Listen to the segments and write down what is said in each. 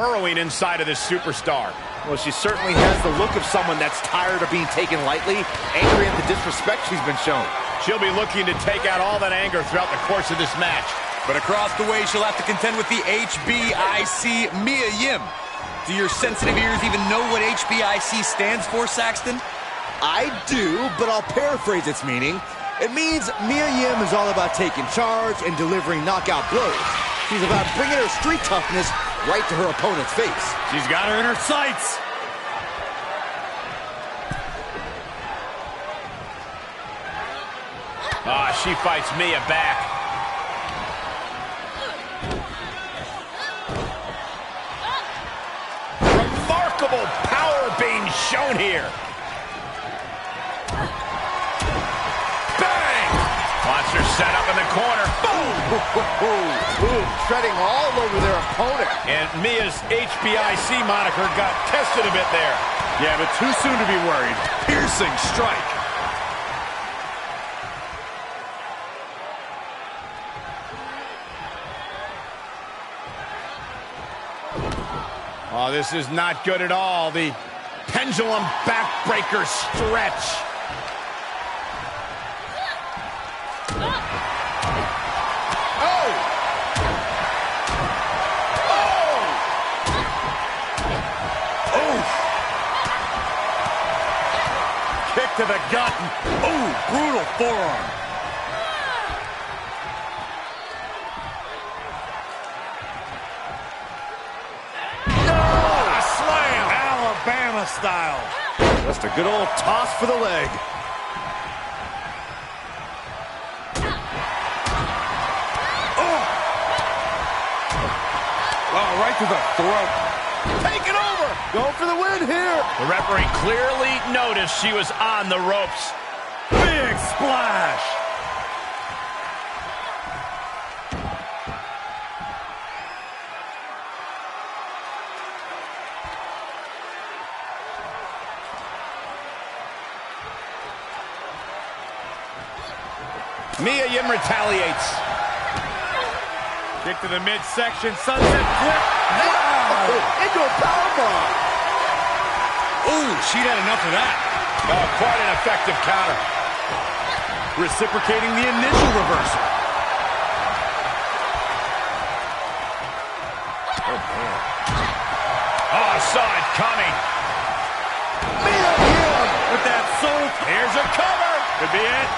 Burrowing inside of this superstar. Well, she certainly has the look of someone that's tired of being taken lightly, angry at the disrespect she's been shown. She'll be looking to take out all that anger throughout the course of this match. But across the way, she'll have to contend with the HBIC Mia Yim. Do your sensitive ears even know what HBIC stands for, Saxton? I do, but I'll paraphrase its meaning. It means Mia Yim is all about taking charge and delivering knockout blows. She's about bringing her street toughness right to her opponent's face. She's got her in her sights. She fights Mia back. Remarkable power being shown here. Bang! Monster set up in the corner. Boom! Ooh, treading all over their opponent. And Mia's HBIC moniker got tested a bit there. Yeah, but too soon to be worried. Piercing strike. Oh, this is not good at all. The pendulum backbreaker stretch. Oh! Oh! Oh! Kick to the gut. Oh, brutal forearm. Alabama style. Just a good old toss for the leg. Oh, right to the throat. Take it over. Going for the win here. The referee clearly noticed she was on the ropes. Big splash. Mia Yim retaliates. Kick to the midsection, sunset flip. Wow! Into a powerbomb. Ooh, she'd had enough of that. Oh, quite an effective counter. Reciprocating the initial reversal. Oh, I saw it coming. Mia Yim With that soap. Here's a cover. Could be it.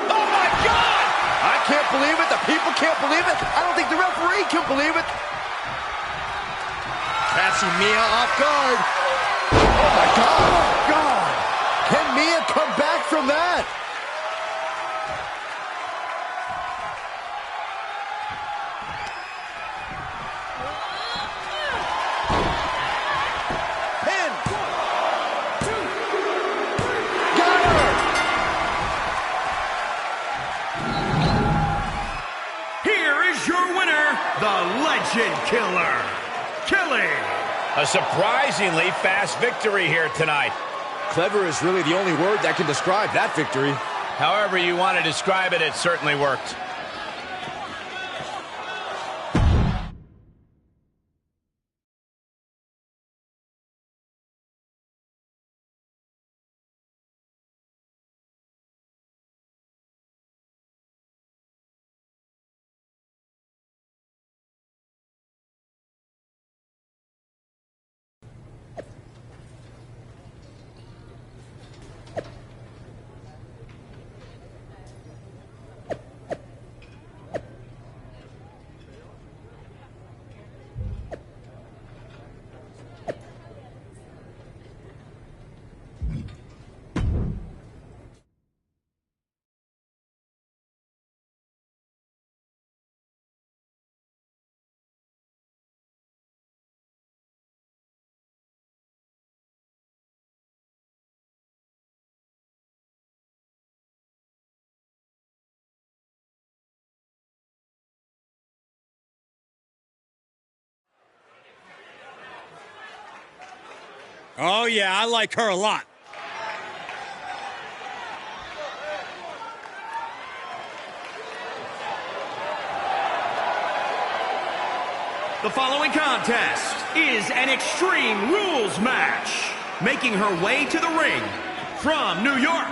Oh, my God! I can't believe it. The people can't believe it. I don't think the referee can believe it. Catching Mia off guard. Oh, my God. Oh, God. Can Mia come back from that? Pin. 1, 2, 3. Got her. Here is your winner, the Legend Killer, Kelly. A surprisingly fast victory here tonight. Clever is really the only word that can describe that victory. However you want to describe it, it certainly worked. Oh, yeah, I like her a lot. The following contest is an Extreme Rules match. Making her way to the ring from New York,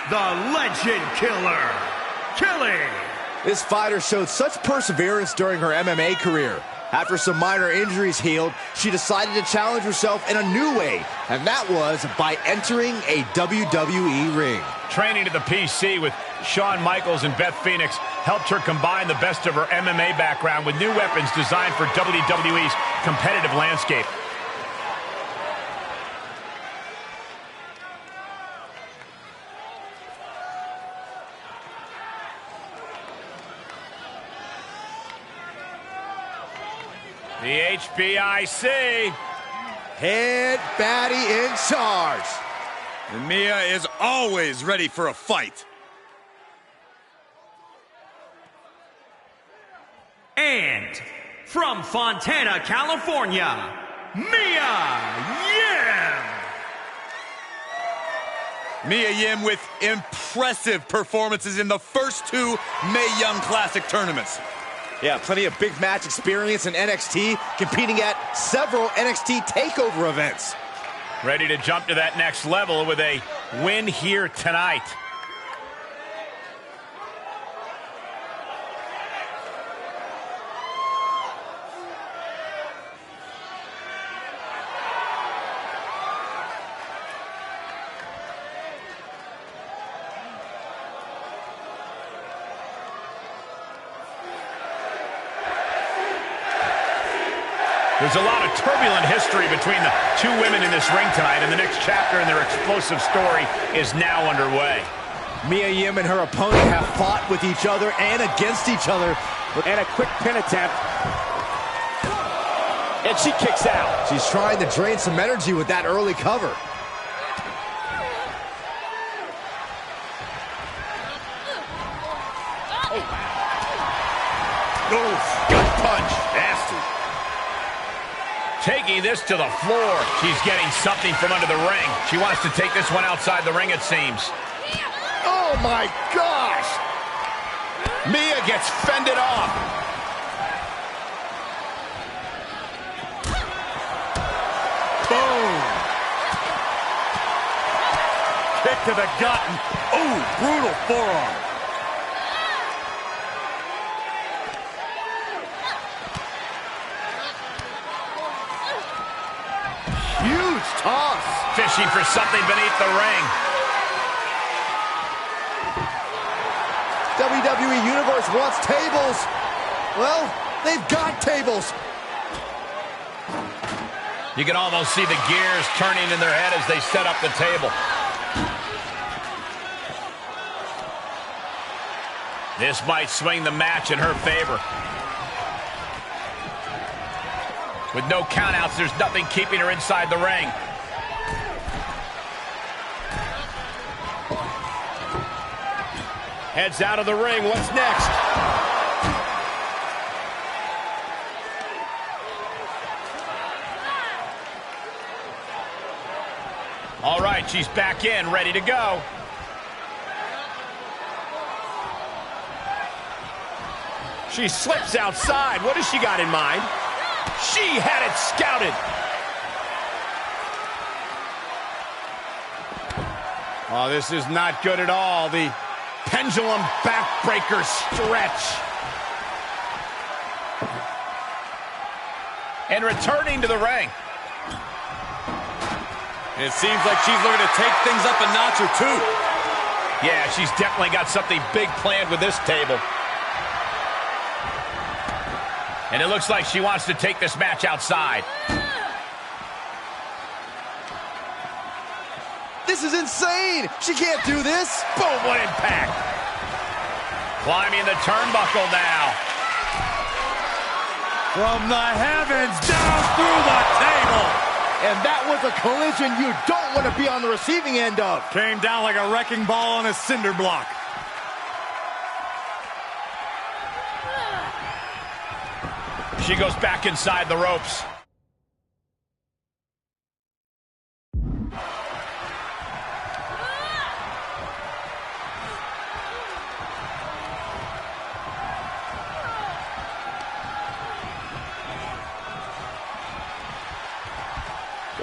the Legend Killer, Kelly. This fighter showed such perseverance during her MMA career. After some minor injuries healed, she decided to challenge herself in a new way, and that was by entering a WWE ring. Training to the PC with Shawn Michaels and Beth Phoenix helped her combine the best of her MMA background with new weapons designed for WWE's competitive landscape. The HBIC. Head baddie in charge. And Mia is always ready for a fight. And from Fontana, California, Mia Yim. Mia Yim with impressive performances in the first two Mae Young Classic tournaments. Yeah, plenty of big match experience in NXT, competing at several NXT TakeOver events. Ready to jump to that next level with a win here tonight. There's a lot of turbulent history between the two women in this ring tonight, and the next chapter in their explosive story is now underway. Mia Yim and her opponent have fought with each other and against each other. And a quick pin attempt. And she kicks out. She's trying to drain some energy with that early cover. Gut punch. Nasty. Taking this to the floor. She's getting something from under the ring. She wants to take this one outside the ring, it seems. Oh, my gosh! Mia gets fended off. Boom! Kick to the gut. Ooh, brutal forearm. Huge toss. Fishing for something beneath the ring. WWE Universe wants tables. Well, they've got tables. You can almost see the gears turning in their head as they set up the table. This might swing the match in her favor. With no countouts, there's nothing keeping her inside the ring. Heads out of the ring. What's next? All right, she's back in, ready to go. She slips outside. What has she got in mind? She had it scouted. Oh, this is not good at all. The pendulum backbreaker stretch. And returning to the ring. It seems like she's looking to take things up a notch or two. Yeah, she's definitely got something big planned with this table. And it looks like she wants to take this match outside. This is insane. She can't do this. Boom, what impact. Climbing the turnbuckle now. From the heavens down through the table. And that was a collision you don't want to be on the receiving end of. Came down like a wrecking ball on a cinder block. She goes back inside the ropes.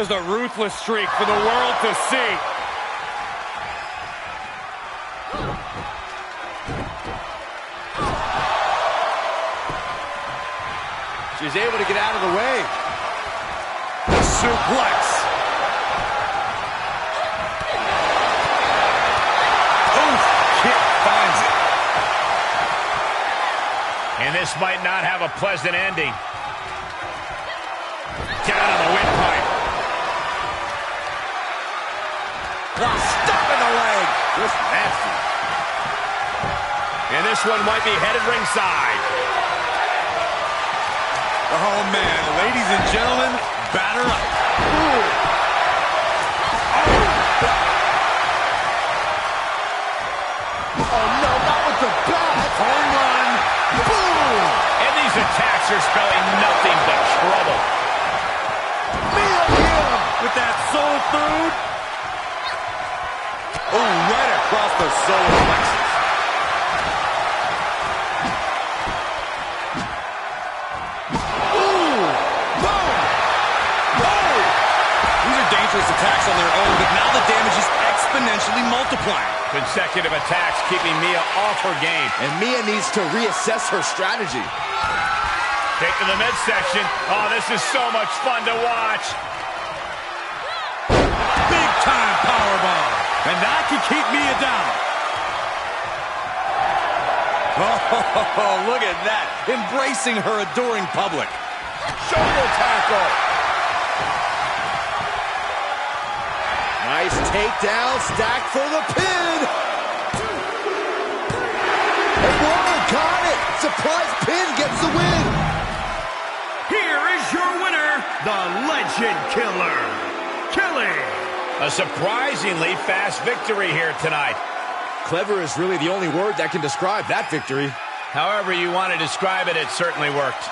Just a ruthless streak for the world to see. She's able to get out of the way. Suplex. Oof, kick finds it. And this might not have a pleasant ending. Down on the windpipe. Stop in the leg. Just nasty. And this one might be headed ringside. Oh, man. Ladies and gentlemen, batter up. Ooh. Oh, no, not with the bat. Home run. Boom. And these attacks are spelling nothing but trouble. With that soul food. Oh, right across the solar plexus. Ooh. Boom. Oh! These are dangerous attacks on their own, but now the damage is exponentially multiplying. Consecutive attacks keeping Mia off her game. And Mia needs to reassess her strategy. Take to the midsection. Oh, this is so much fun to watch. Big-time powerbomb. And that can keep Mia down. Oh, look at that. Embracing her adoring public. Shoulder tackle. Nice takedown, stacked for the pin. And whoa, got it. Surprise pin gets the win. Here is your winner, the Legend Killer, Kelly. A surprisingly fast victory here tonight. Clever is really the only word that can describe that victory. However you want to describe it, it certainly worked.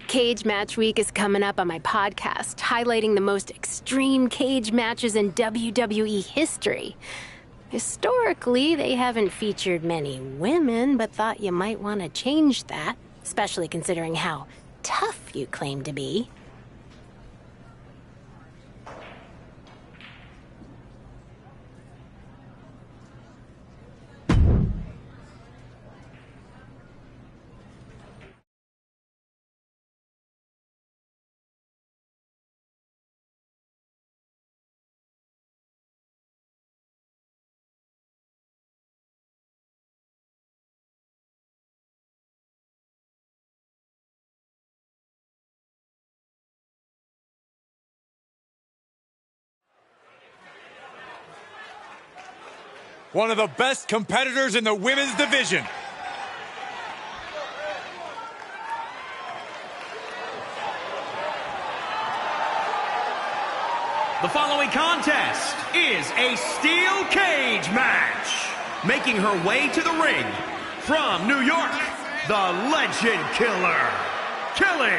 Cage Match Week is coming up on my podcast, highlighting the most extreme cage matches in WWE history. Historically, they haven't featured many women, but thought you might want to change that, especially considering how tough you claim to be. One of the best competitors in the women's division. The following contest is a steel cage match. Making her way to the ring from New York, the Legend Killer, Kelly.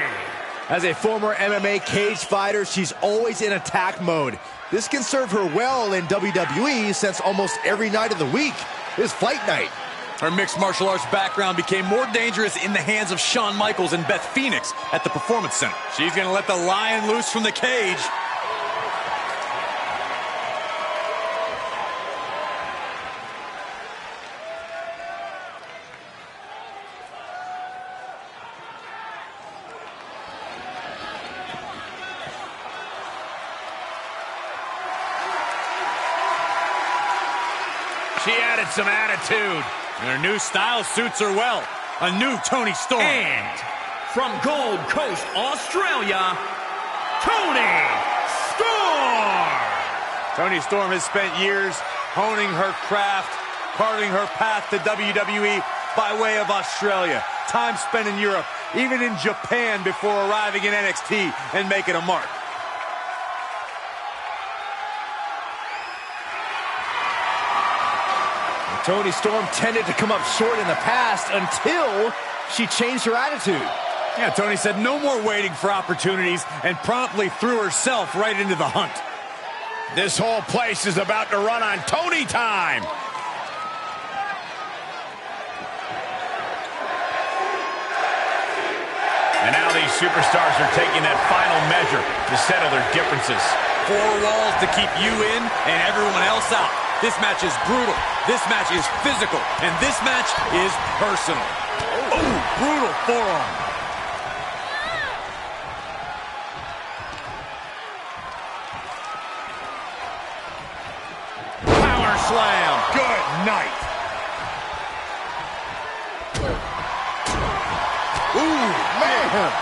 As a former MMA cage fighter, she's always in attack mode. This can serve her well in WWE since almost every night of the week is fight night. Her mixed martial arts background became more dangerous in the hands of Shawn Michaels and Beth Phoenix at the Performance Center. She's going to let the lion loose from the cage. She added some attitude. And her new style suits her well. A new Toni Storm. And from Gold Coast, Australia, Toni Storm. Toni Storm has spent years honing her craft, carving her path to WWE by way of Australia. Time spent in Europe, even in Japan before arriving in NXT and making a mark. Toni Storm tended to come up short in the past until she changed her attitude. Yeah, Toni said no more waiting for opportunities and promptly threw herself right into the hunt. This whole place is about to run on Toni time. And now these superstars are taking that final measure to settle their differences. 4 walls to keep you in and everyone else out. This match is brutal. This match is physical. And this match is personal. Oh, brutal forearm. Power slam. Good night. Ooh, man.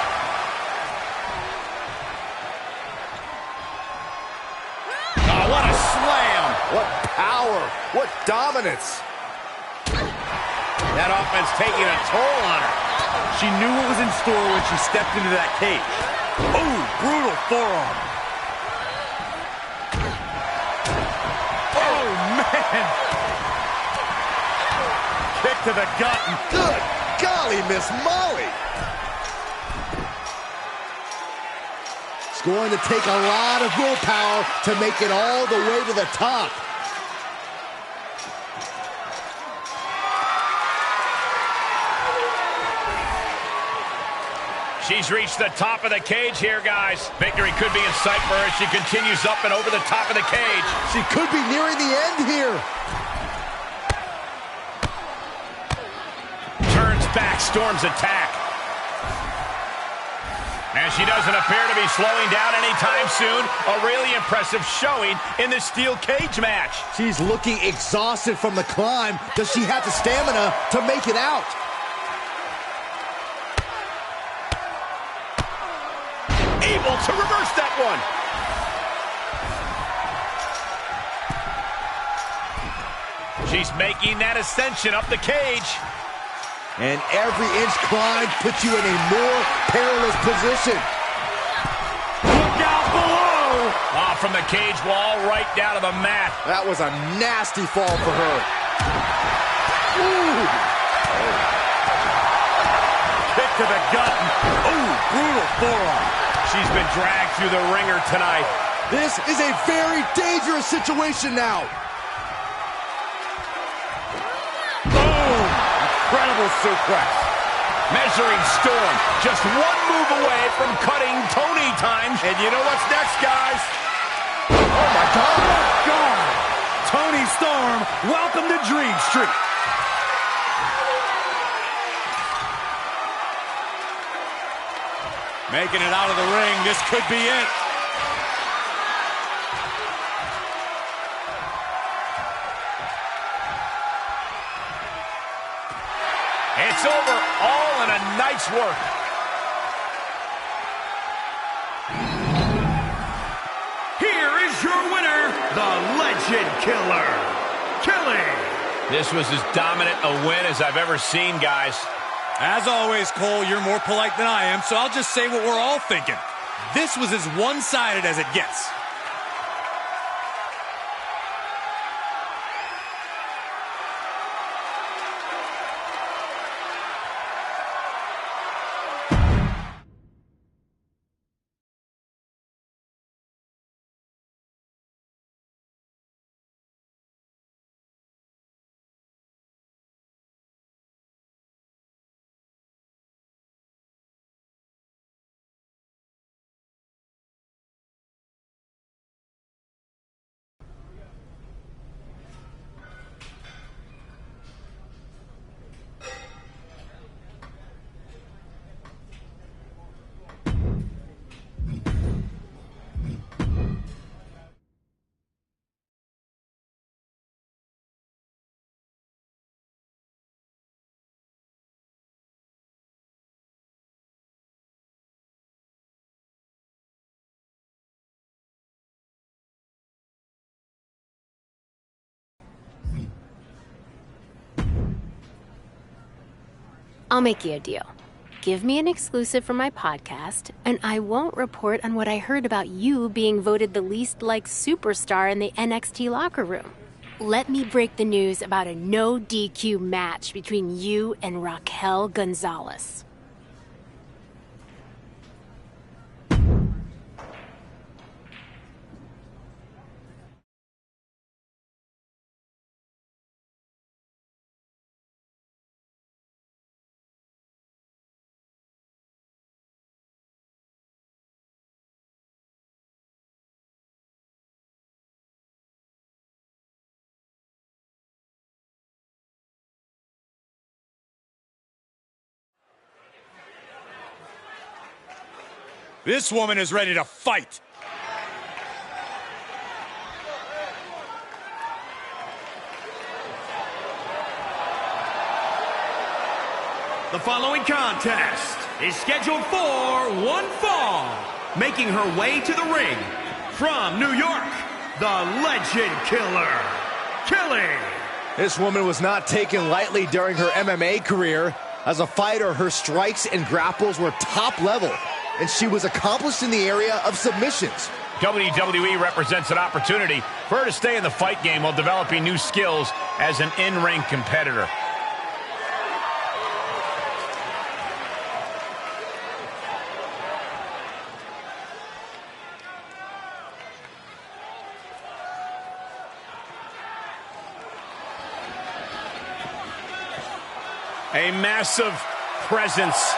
Oh, what a slam. What power. What dominance. That offense taking a toll on her. She knew what was in store when she stepped into that cage. Oh, brutal forearm. Oh, man. Kick to the gut. Good golly, Miss Molly. It's going to take a lot of willpower to make it all the way to the top. She's reached the top of the cage here, guys. Victory could be in sight for her as she continues up and over the top of the cage. She could be nearing the end here. Turns back, Storm's attack. And she doesn't appear to be slowing down anytime soon. A really impressive showing in this steel cage match. She's looking exhausted from the climb. Does she have the stamina to make it out? Able to reverse that one. She's making that ascension up the cage. And every inch climb puts you in a more perilous position. Look out below. Off from the cage wall, right down to the mat. That was a nasty fall for her. Ooh. Kick to the gut. Oh, brutal forearm. She's been dragged through the ringer tonight. This is a very dangerous situation now. Incredible suplex. Measuring Storm, just one move away from cutting Toni time. And you know what's next, guys? Oh, my God. Toni Storm, welcome to Dream Street. Making it out of the ring, this could be it. It's over, all in a night's work. Here is your winner, the Legend Killer, killing. This was as dominant a win as I've ever seen, guys. As always, Cole, you're more polite than I am, so I'll just say what we're all thinking. This was as one-sided as it gets. I'll make you a deal. Give me an exclusive for my podcast, and I won't report on what I heard about you being voted the least liked superstar in the NXT locker room. Let me break the news about a no DQ match between you and Raquel Gonzalez. This woman is ready to fight. The following contest is scheduled for one fall. Making her way to the ring from New York, the Legend Killer, Kelly. This woman was not taken lightly during her MMA career. As a fighter, her strikes and grapples were top level, and she was accomplished in the area of submissions. WWE represents an opportunity for her to stay in the fight game while developing new skills as an in-ring competitor. A massive presence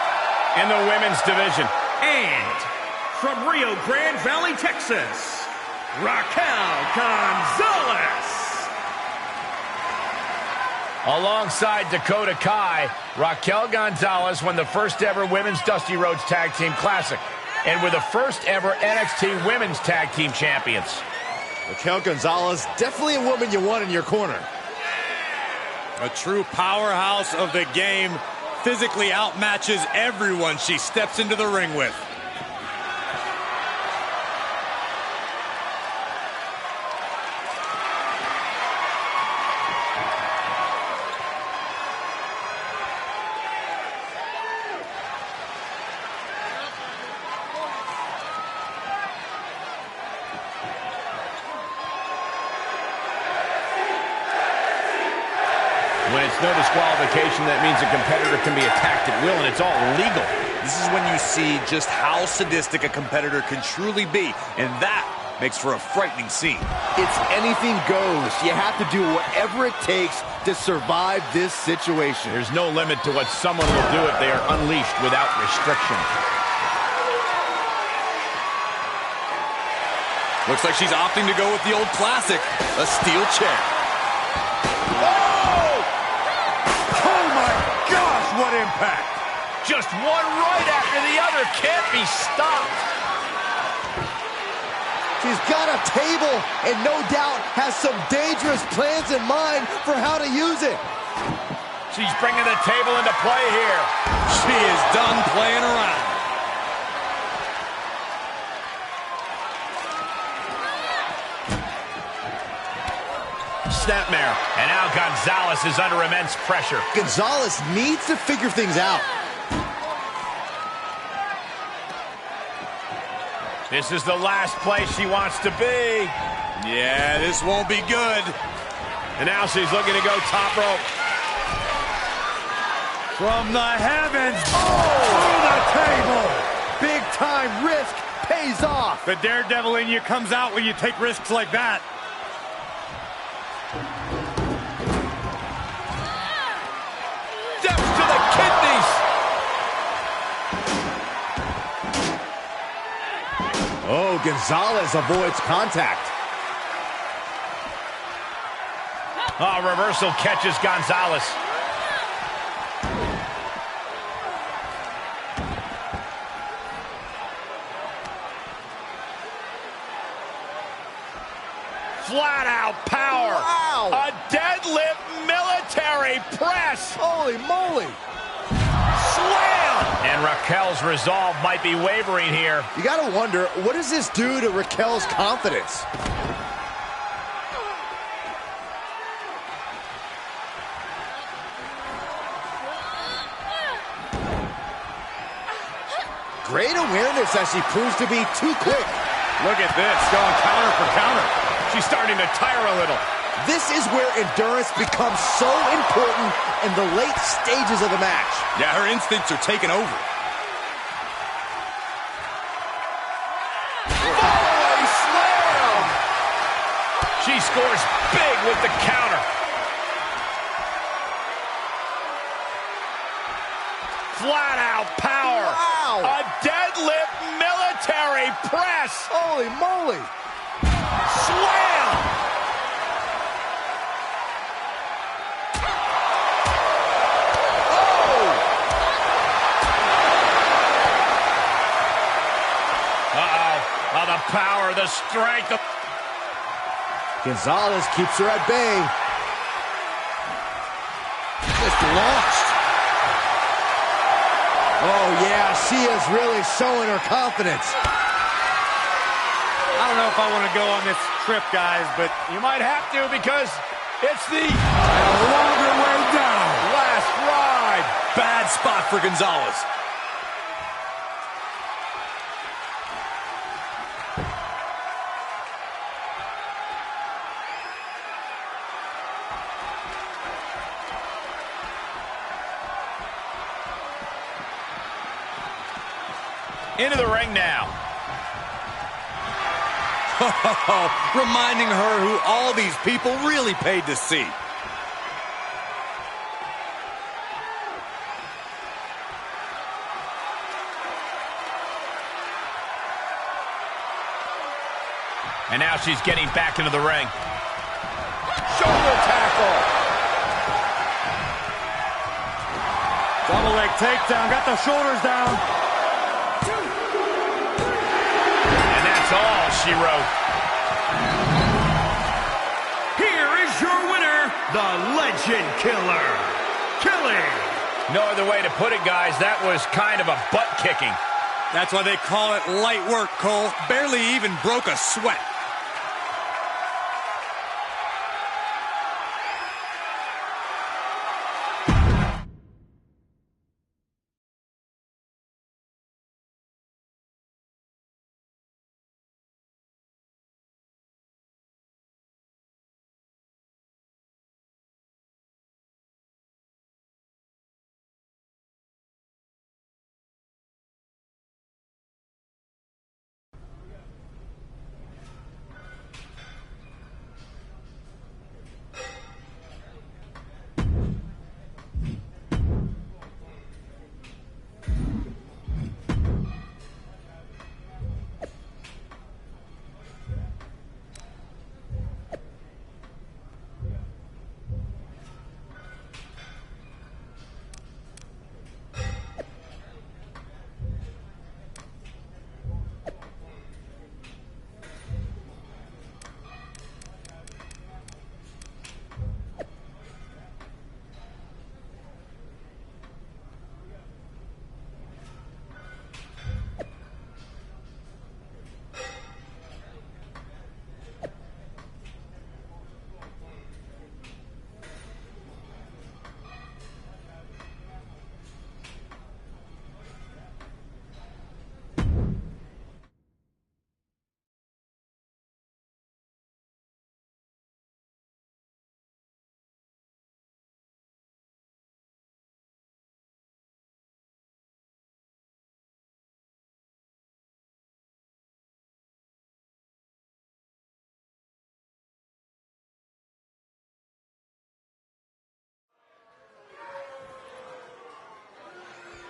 in the women's division. And from Rio Grande Valley, Texas, Raquel Gonzalez. Alongside Dakota Kai, Raquel Gonzalez won the first ever Women's Dusty Rhodes Tag Team Classic and were the first ever NXT Women's Tag Team Champions. Raquel Gonzalez, definitely a woman you want in your corner. A true powerhouse of the game, physically outmatches everyone she steps into the ring with. When it's no disqualification, that means a competitor can be attacked at will, and it's all legal. This is when you see just how sadistic a competitor can truly be, and that makes for a frightening scene. It's anything goes. You have to do whatever it takes to survive this situation. There's no limit to what someone will do if they are unleashed without restriction. Looks like she's opting to go with the old classic, a steel chair. What impact! Just one right after the other can't be stopped. She's got a table and no doubt has some dangerous plans in mind for how to use it. She's bringing the table into play here. She is done playing around. worst nightmare. And now Gonzalez is under immense pressure. Gonzalez needs to figure things out. This is the last place she wants to be. Yeah, this won't be good. And now she's looking to go top rope. From the heavens, through the table. Big time risk pays off. The daredevil in you comes out when you take risks like that. Depth to the kidneys. Oh, Gonzalez avoids contact. Oh, reversal catches Gonzalez. Flat out power. Wow. A deadlift military press. Holy moly. Slam. And Raquel's resolve might be wavering here. You gotta wonder, what does this do to Raquel's confidence? Great awareness as she proves to be too quick. Look at this, going counter for counter. She's starting to tire a little. This is where endurance becomes so important in the late stages of the match. Yeah, her instincts are taking over. Follow slam! She scores big with the counter. Flat out power. Wow. A deadlift military press. Holy moly. Slam! Oh, the power, the strength. Gonzalez keeps her at bay. Just launched. Oh, yeah, she is really showing her confidence. I don't know if I want to go on this trip, guys, but You might have to because it's the longer way down. last ride. Bad spot for Gonzalez. Into the ring now. Reminding her who all these people really paid to see. And now she's getting back into the ring. Shoulder tackle. Double leg takedown, got the shoulders down. And that's all she wrote. Here is your winner, the Legend Killer, Kelly. No other way to put it, guys. That was kind of a butt kicking. That's why they call it light work, Cole. Barely even broke a sweat.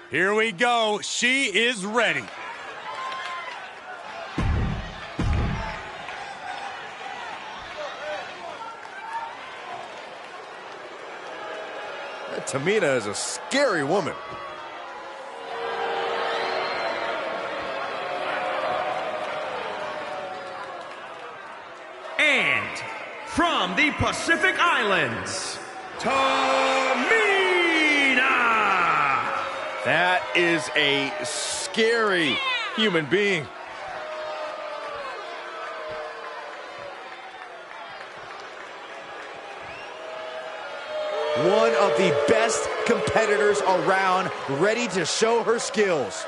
Here we go. She is ready. Tamina is a scary woman. And from the Pacific Islands, Tamina! That is a scary human being. One of the best competitors around, ready to show her skills.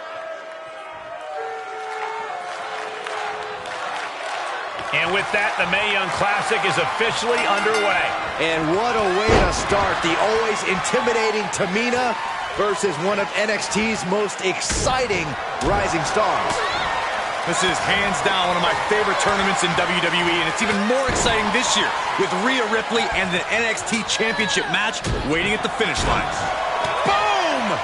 And with that, the Mae Young Classic is officially underway. And what a way to start. The always intimidating Tamina versus one of NXT's most exciting rising stars. This is hands down one of my favorite tournaments in WWE, and it's even more exciting this year with Rhea Ripley and the NXT Championship match waiting at the finish lines. Boom!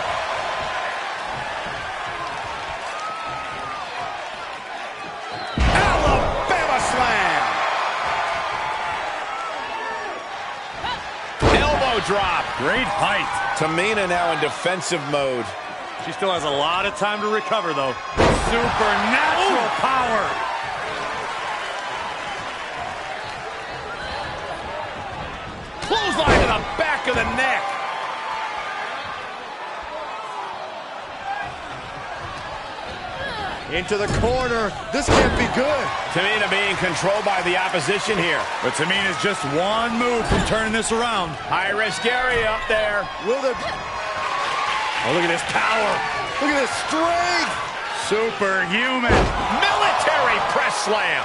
Alabama slam! Elbow drop. Great height. Tamina now in defensive mode. She still has a lot of time to recover, though. Supernatural power. Clothesline to the back of the neck. Into the corner. This can't be good. Tamina being controlled by the opposition here. But Tamina's just one move from turning this around. High risk area up there. Will there... Oh, look at this power. Look at this strength. Superhuman. Military press slam.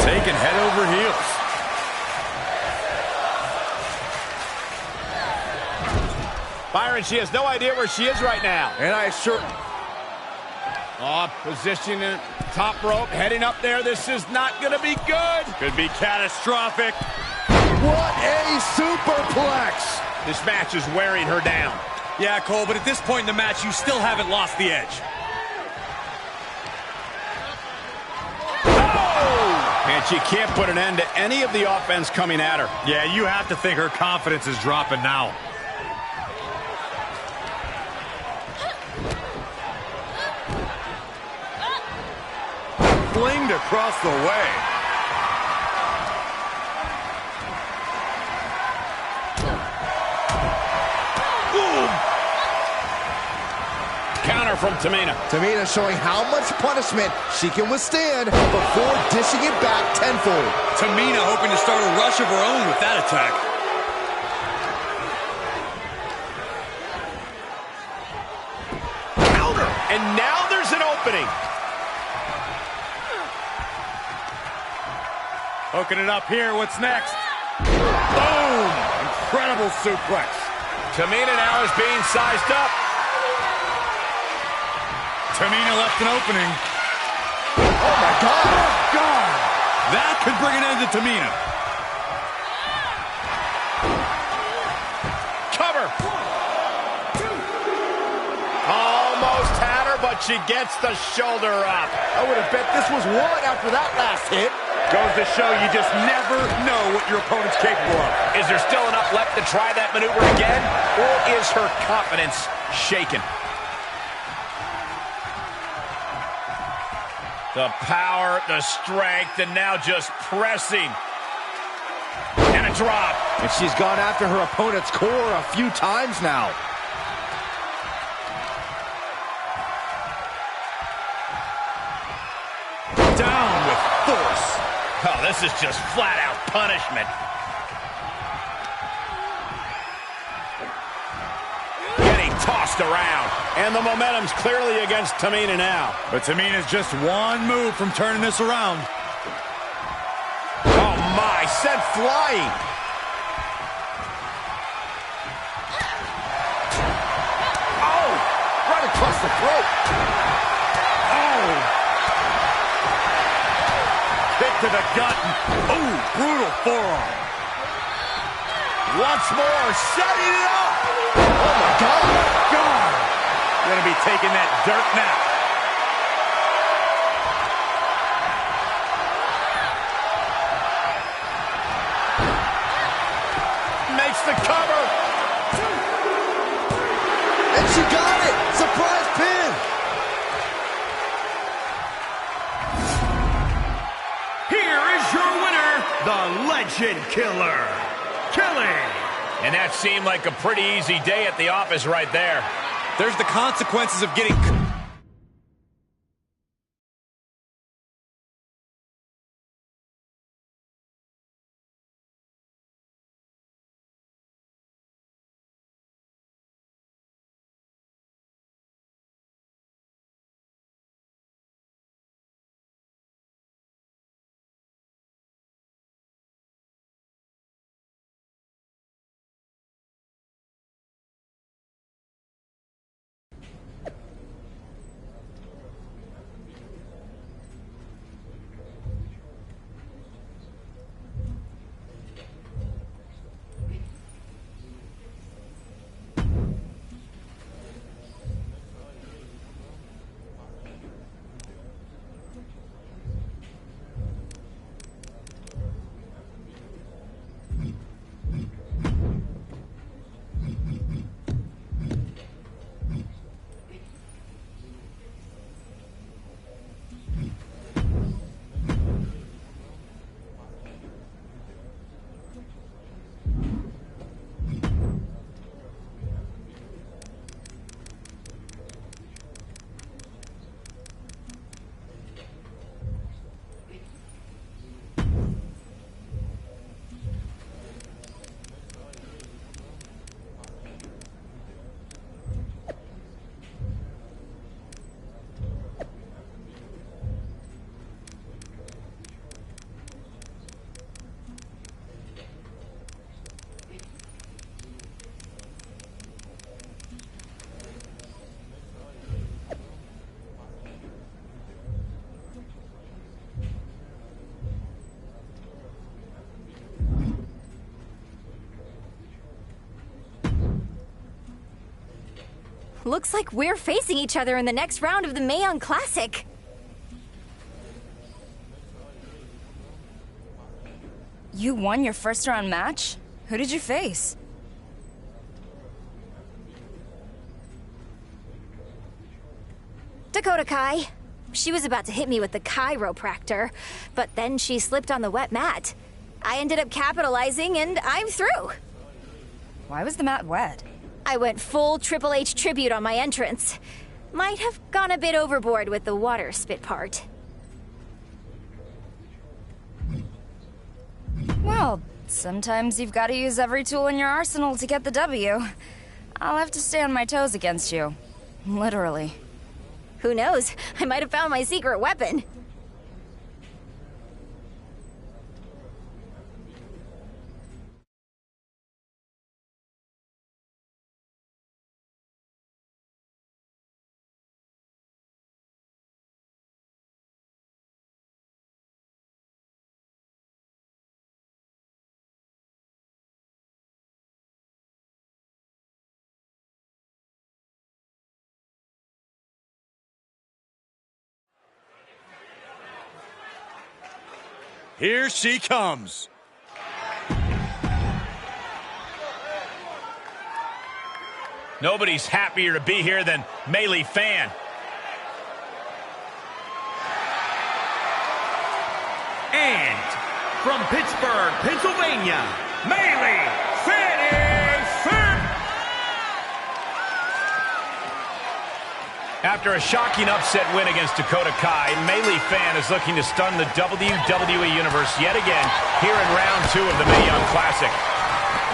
Taken head over heels. Byron, she has no idea where she is right now. And I sure... Position in top rope, heading up there. This is not going to be good. Could be catastrophic. What a superplex. This match is wearing her down. Yeah, Cole, but at this point in the match, you still haven't lost the edge. Oh! And she can't put an end to any of the offense coming at her. Yeah, you have to think her confidence is dropping now. Flinged across the way. Counter from Tamina. Tamina showing how much punishment she can withstand before dishing it back tenfold. Tamina hoping to start a rush of her own with that attack. Counter! And now there's an opening. Hooking it up here. What's next? Boom! Incredible suplex. Tamina now is being sized up. Tamina left an opening. Oh, my God. Oh, God. That could bring an end to Tamina. Cover. Almost had her, but she gets the shoulder up. I would have bet this was one after that last hit. Goes to show you just never know what your opponent's capable of. Is there still enough left to try that maneuver again? Or is her confidence shaken? The power, the strength, and now just pressing. And a drop. And she's gone after her opponent's core a few times now. Down with force. Oh, this is just flat-out punishment. Getting tossed around. And the momentum's clearly against Tamina now. But Tamina's just one move from turning this around. Oh, my. Sent flying. Oh, right across the throat. Oh! Kick to the gut. Oh, brutal forearm. Once more, setting it up. Oh, my God. Gonna be taking that dirt nap. Makes the cover. And she got it. Surprise pin. Here is your winner, the Legend Killer, Kelly. And that seemed like a pretty easy day at the office right there. There's the consequences of getting... Looks like we're facing each other in the next round of the Mae Young Classic. You won your first round match? Who did you face? Dakota Kai. She was about to hit me with the chiropractor, but then she slipped on the wet mat. I ended up capitalizing, and I'm through. Why was the mat wet? I went full Triple H tribute on my entrance. Might have gone a bit overboard with the water spit part. Well, sometimes you've got to use every tool in your arsenal to get the W. I'll have to stay on my toes against you. Literally. Who knows? I might have found my secret weapon. Here she comes. Nobody's happier to be here than Melee Fan. And from Pittsburgh, Pennsylvania, Melee Fan. After a shocking upset win against Dakota Kai, Melee Fan is looking to stun the WWE Universe yet again here in round 2 of the Mae Young Classic.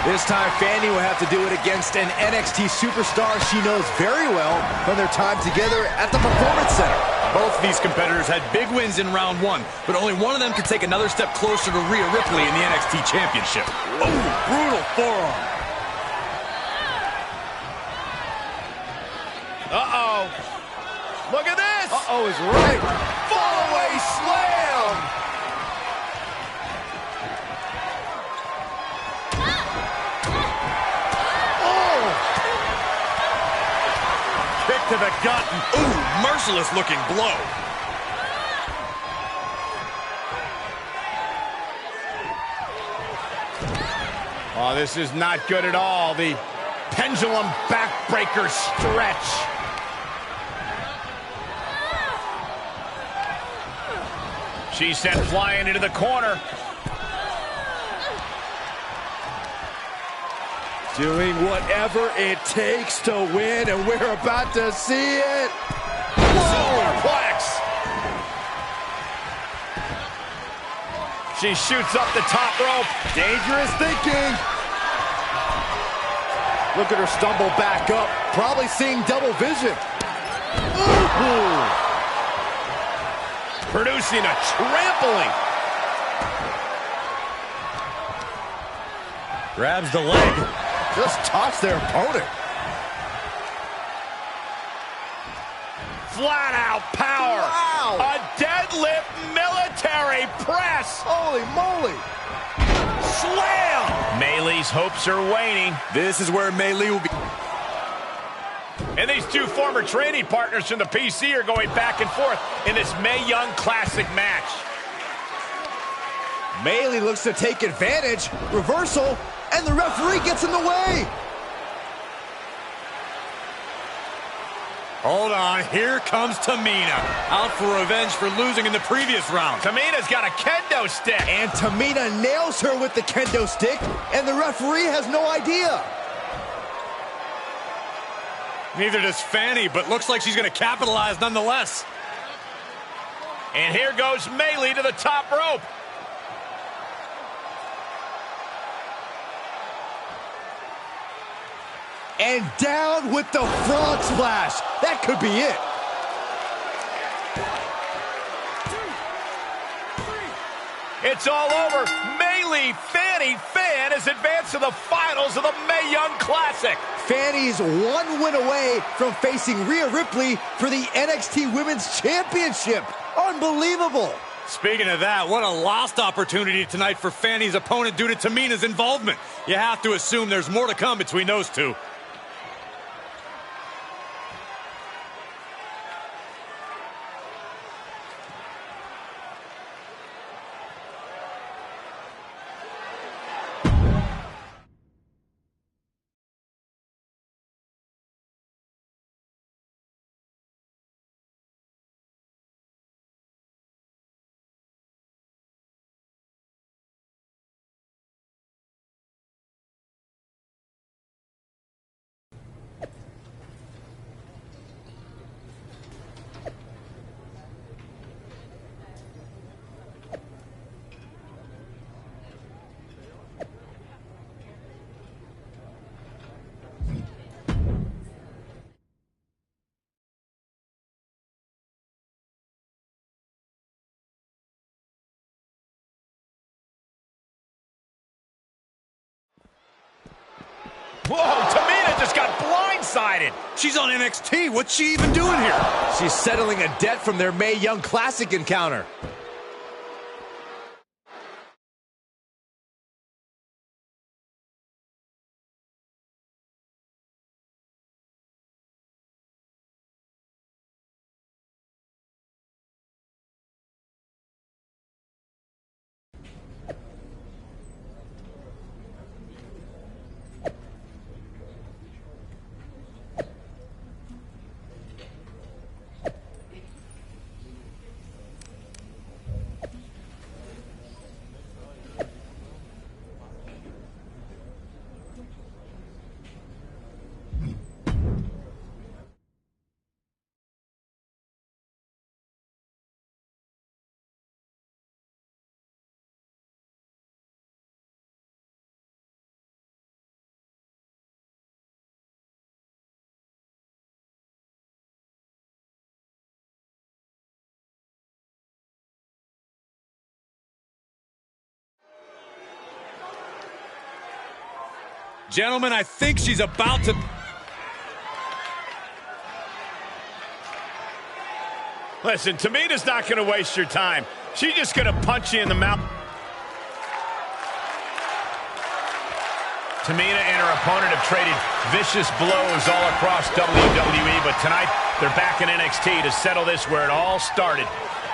This time, Fanny will have to do it against an NXT superstar she knows very well from their time together at the Performance Center. Both of these competitors had big wins in round 1, but only one of them could take another step closer to Rhea Ripley in the NXT Championship. Oh, brutal forearm. Uh-oh. Look at this! Uh-oh is right. Fallaway slam! to the gut. Ooh, merciless looking blow. Oh, this is not good at all. The pendulum backbreaker stretch. She's sent flying into the corner. Doing whatever it takes to win, and we're about to see it. Superplex. She shoots up the top rope. Dangerous thinking. Look at her stumble back up, probably seeing double vision. Ooh. Producing a trampling. Grabs the leg. Just tossed their opponent. Flat out power. Wow. A deadlift military press. Holy moly. Slam. Maylee's hopes are waning. This is where Maylee will be. And these two former training partners from the PC are going back and forth in this Mae Young Classic match. Maylee looks to take advantage. Reversal, and the referee gets in the way. Hold on, here comes Tamina. Out for revenge for losing in the previous round. Tamina's got a kendo stick. And Tamina nails her with the kendo stick, and the referee has no idea. Neither does Fanny, but looks like she's going to capitalize nonetheless. And here goes Maylee to the top rope. And down with the frog splash. That could be it. It's all over. Maylee Fanny Fan has advanced to the finals of the Mae Young Classic. Fanny's one win away from facing Rhea Ripley for the NXT Women's Championship. Unbelievable. Speaking of that, what a lost opportunity tonight for Fanny's opponent due to Tamina's involvement. You have to assume there's more to come between those two. Whoa, Tamina just got blindsided. She's on NXT. What's she even doing here? She's settling a debt from their Mae Young Classic encounter. Gentlemen, I think she's about to... Listen, Tamina's not going to waste your time. She's just going to punch you in the mouth. Tamina and her opponent have traded vicious blows all across WWE, but tonight they're back in NXT to settle this where it all started.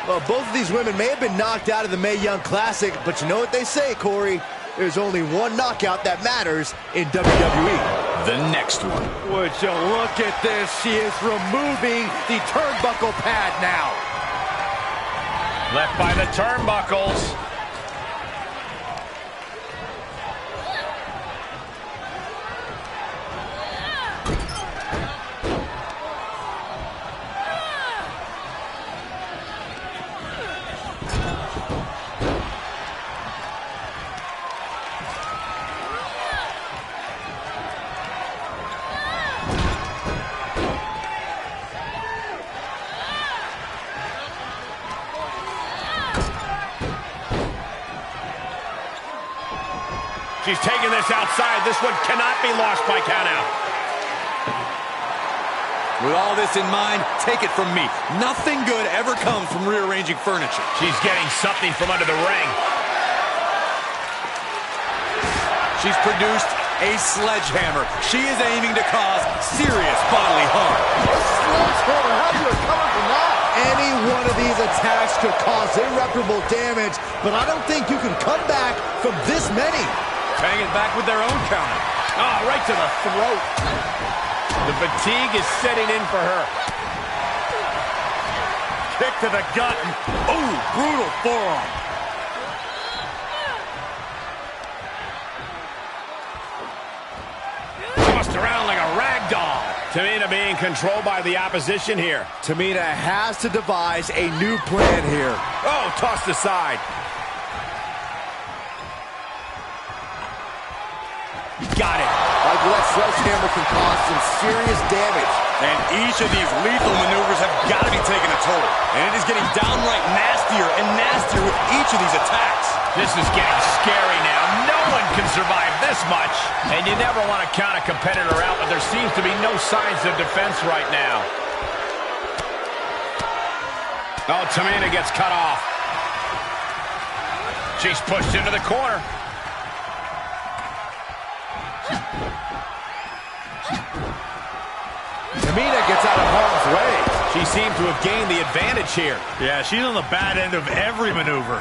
Well, both of these women may have been knocked out of the Mae Young Classic, but you know what they say, Corey? There's only one knockout that matters in WWE. The next one. Would you look at this? She is removing the turnbuckle pad now. Left by the turnbuckles. She's taking this outside. This one cannot be lost by countout. With all this in mind, take it from me. Nothing good ever comes from rearranging furniture. She's getting something from under the ring. She's produced a sledgehammer. She is aiming to cause serious bodily harm. Sledgehammer, how do you recover from that? Any one of these attacks could cause irreparable damage, but I don't think you can come back from this many. Paying it back with their own counter. Oh, right to the throat. The fatigue is setting in for her. Kick to the gut. Ooh, brutal forearm. Tossed around like a rag doll. Tamina being controlled by the opposition here. Tamina has to devise a new plan here. Oh, tossed aside. Got it. Michael, that sledgehammer can cause some serious damage. And each of these lethal maneuvers have got to be taking a toll. And it is getting downright nastier and nastier with each of these attacks. This is getting scary now. No one can survive this much. And you never want to count a competitor out, but there seems to be no signs of defense right now. Oh, Tamina gets cut off. She's pushed into the corner. Tamina gets out of harm's way. She seemed to have gained the advantage here. Yeah, she's on the bad end of every maneuver.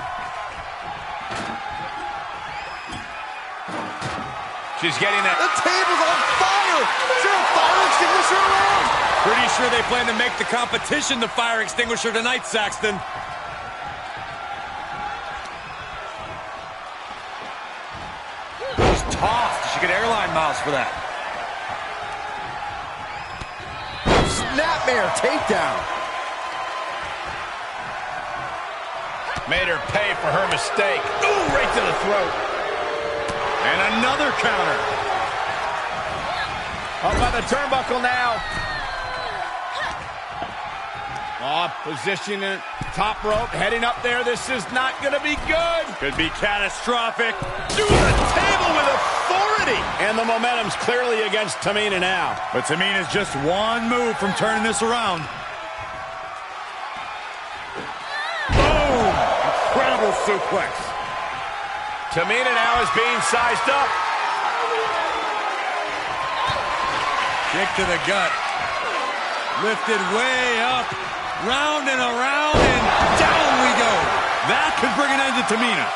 She's getting that. The table's on fire! Is there a fire extinguisher around? Pretty sure they plan to make the competition the fire extinguisher tonight, Saxton. She's tossed. She could airline miles for that. Snapmare takedown. Made her pay for her mistake. Ooh, right to the throat. And another counter. Up by the turnbuckle now. Oh, position at top rope, heading up there. This is not going to be good. Could be catastrophic. To the table with authority. And the momentum's clearly against Tamina now. But Tamina's just one move from turning this around. Boom! Incredible suplex. Tamina now is being sized up. Kick to the gut. Lifted way up. Round and around, and down we go. That could bring an end to Tamina.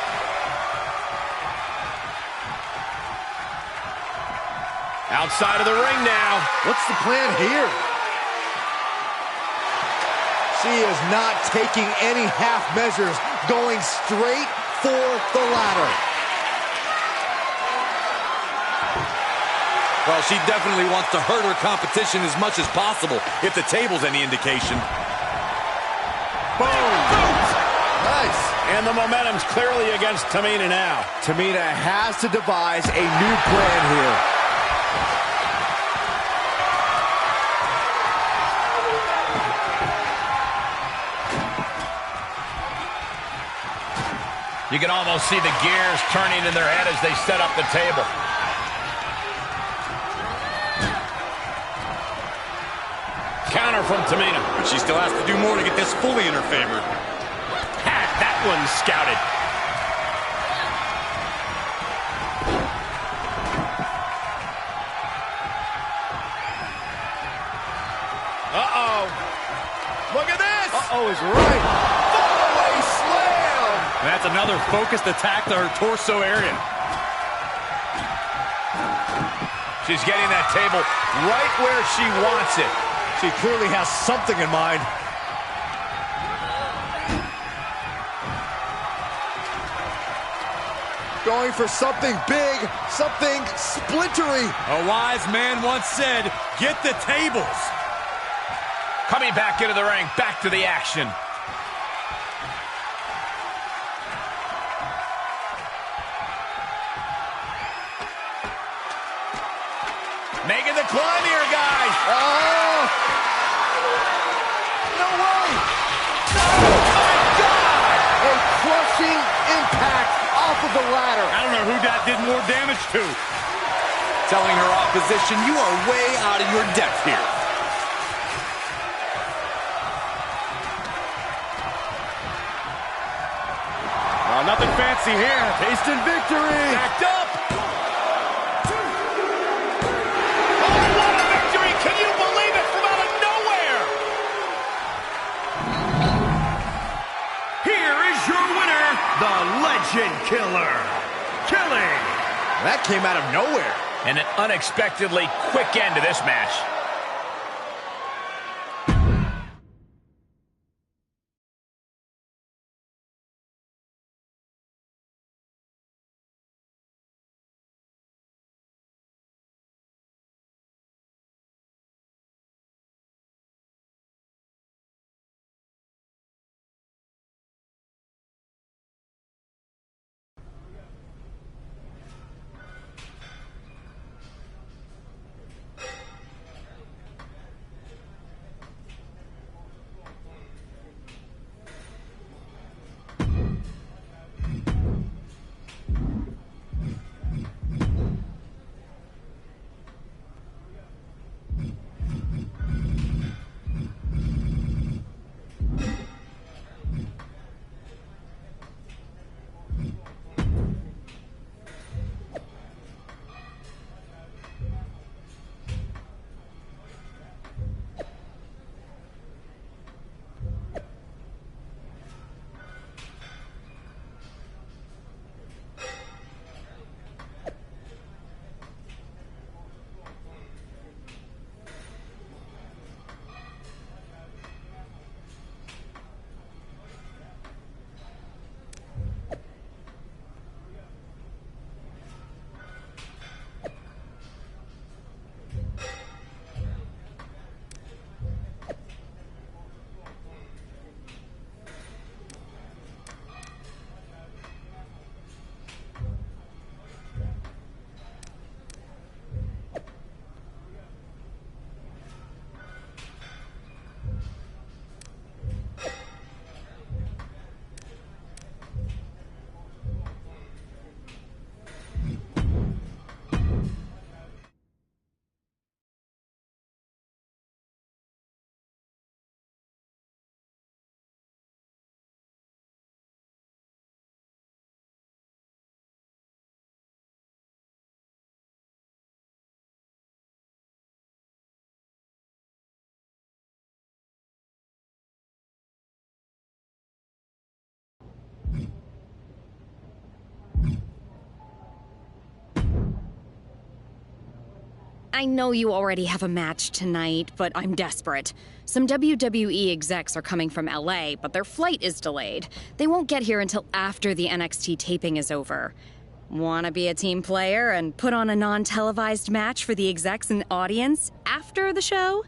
Outside of the ring now. What's the plan here? She is not taking any half measures, going straight for the ladder. Well, she definitely wants to hurt her competition as much as possible, if the table's any indication. Boom! Nice. And the momentum's clearly against Tamina now. Tamina has to devise a new plan here. You can almost see the gears turning in their head as they set up the table. Counter from Tamina. But she still has to do more to get this fully in her favor. Had that one scouted. Uh-oh. Look at this. Uh-oh is right. Fallaway slam. That's another focused attack to her torso area. She's getting that table right where she wants it. She clearly has something in mind. Going for something big, something splintery. A wise man once said, get the tables. Coming back into the ring, back to the action. Making the climb here, guys. Oh! No way! Oh, my God! A crushing impact off of the ladder. I don't know who that did more damage to. Telling her opposition, you are way out of your depth here. Oh, nothing fancy here. Tasting victory. Backed up. Oh, what a victory! Can you believe it? From out of nowhere! Here is your winner, the Legend Killer, Killing. That came out of nowhere. And an unexpectedly quick end to this match. I know you already have a match tonight, but I'm desperate. Some WWE execs are coming from LA, but their flight is delayed. They won't get here until after the NXT taping is over. Wanna be a team player and put on a non-televised match for the execs and audience after the show?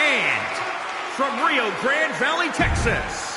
and from Rio Grande Valley, Texas,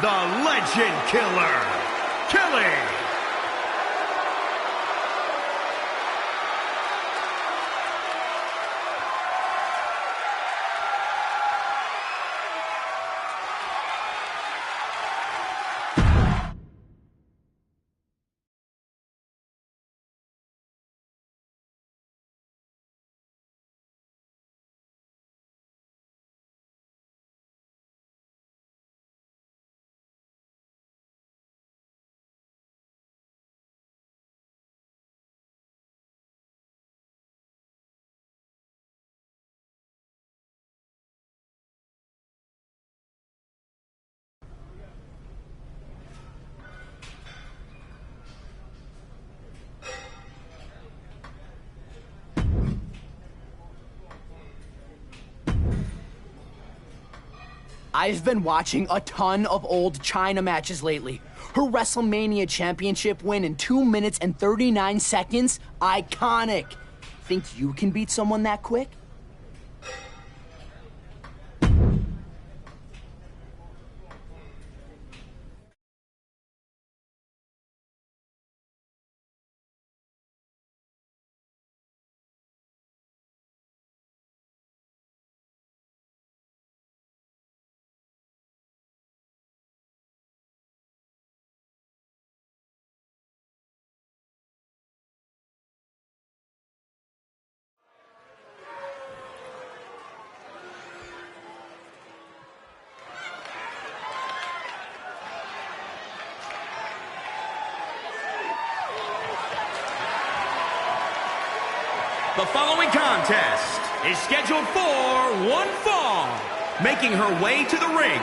the Legend Killer, Kelly. I've been watching a ton of old China matches lately. Her WrestleMania championship win in 2 minutes and 39 seconds? Iconic. Think you can beat someone that quick? The following contest is scheduled for one fall. Making her way to the ring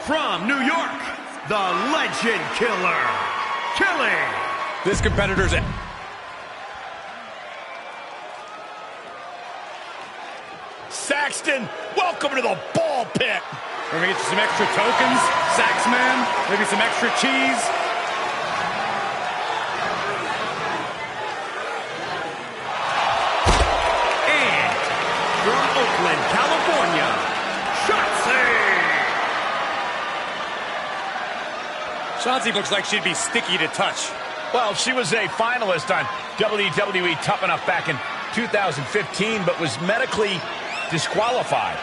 from New York, the Legend Killer, Kelly. This competitor's Saxton, welcome to the ball pit. We're gonna get you some extra tokens, Saxman, maybe some extra cheese. And from Oakland, California, Shotzi looks like she'd be sticky to touch. Well, she was a finalist on WWE Tough Enough back in 2015, but was medically disqualified.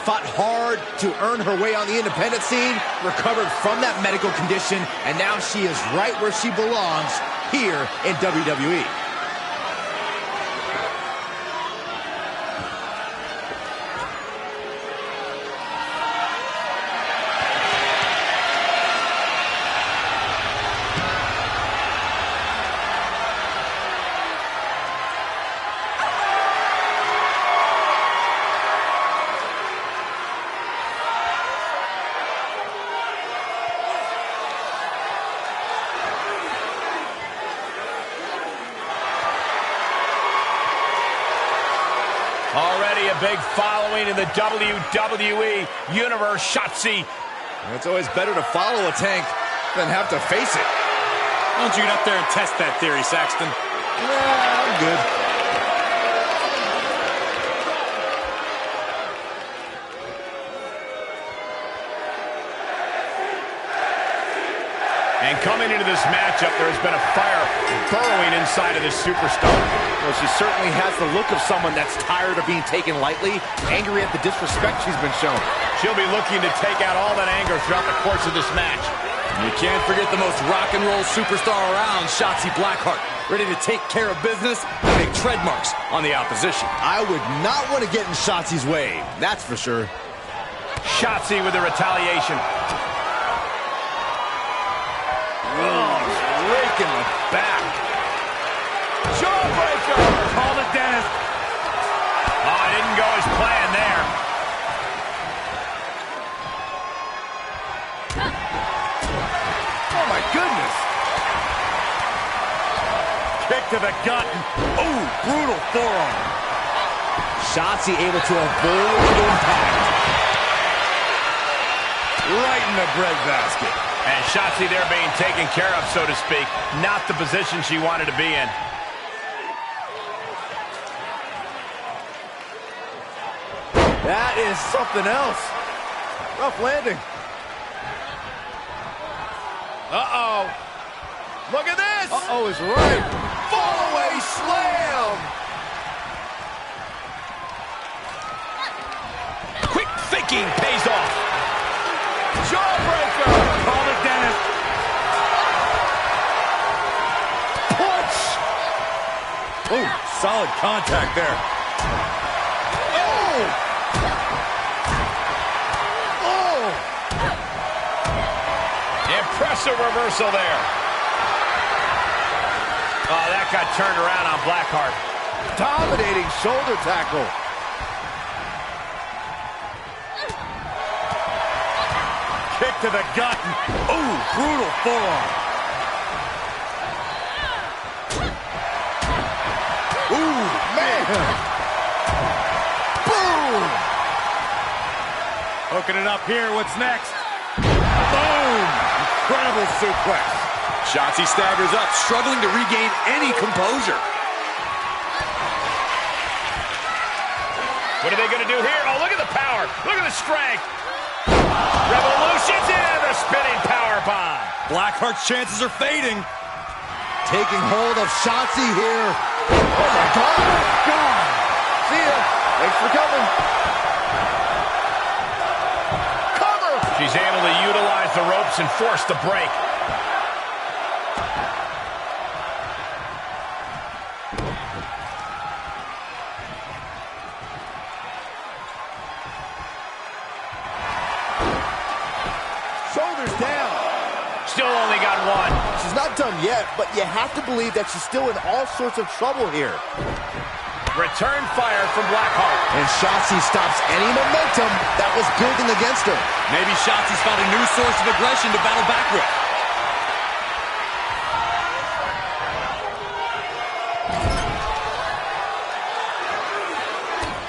Fought hard to earn her way on the independent scene, recovered from that medical condition, and now she is right where she belongs, here in WWE. Already a big following in the WWE Universe, Shotzi. It's always better to follow a tank than have to face it. Why don't you get up there and test that theory, Saxton? Yeah, I'm good. And coming into this matchup, there has been a fire burrowing inside of this superstar. Well, she certainly has the look of someone that's tired of being taken lightly, angry at the disrespect she's been shown. She'll be looking to take out all that anger throughout the course of this match. You can't forget the most rock and roll superstar around, Shotzi Blackheart, ready to take care of business and make tread marks on the opposition. I would not want to get in Shotzi's way, that's for sure. Shotzi with the retaliation. Rake in the back. Jawbreaker! Call it, Dennis. Oh, it didn't go as planned there. Oh, my goodness. Kick to the gut. Ooh, brutal forearm. Shotzi able to avoid the impact. Right in the breadbasket. And Shotzi there being taken care of, so to speak. Not the position she wanted to be in. That is something else. Rough landing. Uh-oh. Look at this! Uh-oh is right. Fallaway slam! Quick thinking pays off. Jawbreaker! Call it, Dennis. Punch! Oh, solid contact there. Oh! Oh! Impressive reversal there. Oh, that got turned around on Blackheart. Dominating shoulder tackle. Kick to the gut. Ooh, brutal forearm. Ooh, man. Boom! Hooking it up here. What's next? Boom! Incredible suplex. Shotzi staggers up, struggling to regain any composure. What are they going to do here? Oh, look at the power. Look at the strength. Revolution's in the spinning power bomb. Blackheart's chances are fading. Taking hold of Shotzi here. Oh, my God. See ya. Thanks for coming. Cover. She's able to utilize the ropes and force the break. Shoulders down. Still only got one. She's not done yet, but you have to believe that she's still in all sorts of trouble here. Return fire from Blackheart. And Shotzi stops any momentum that was building against her. Maybe Shotzi's found a new source of aggression to battle back with.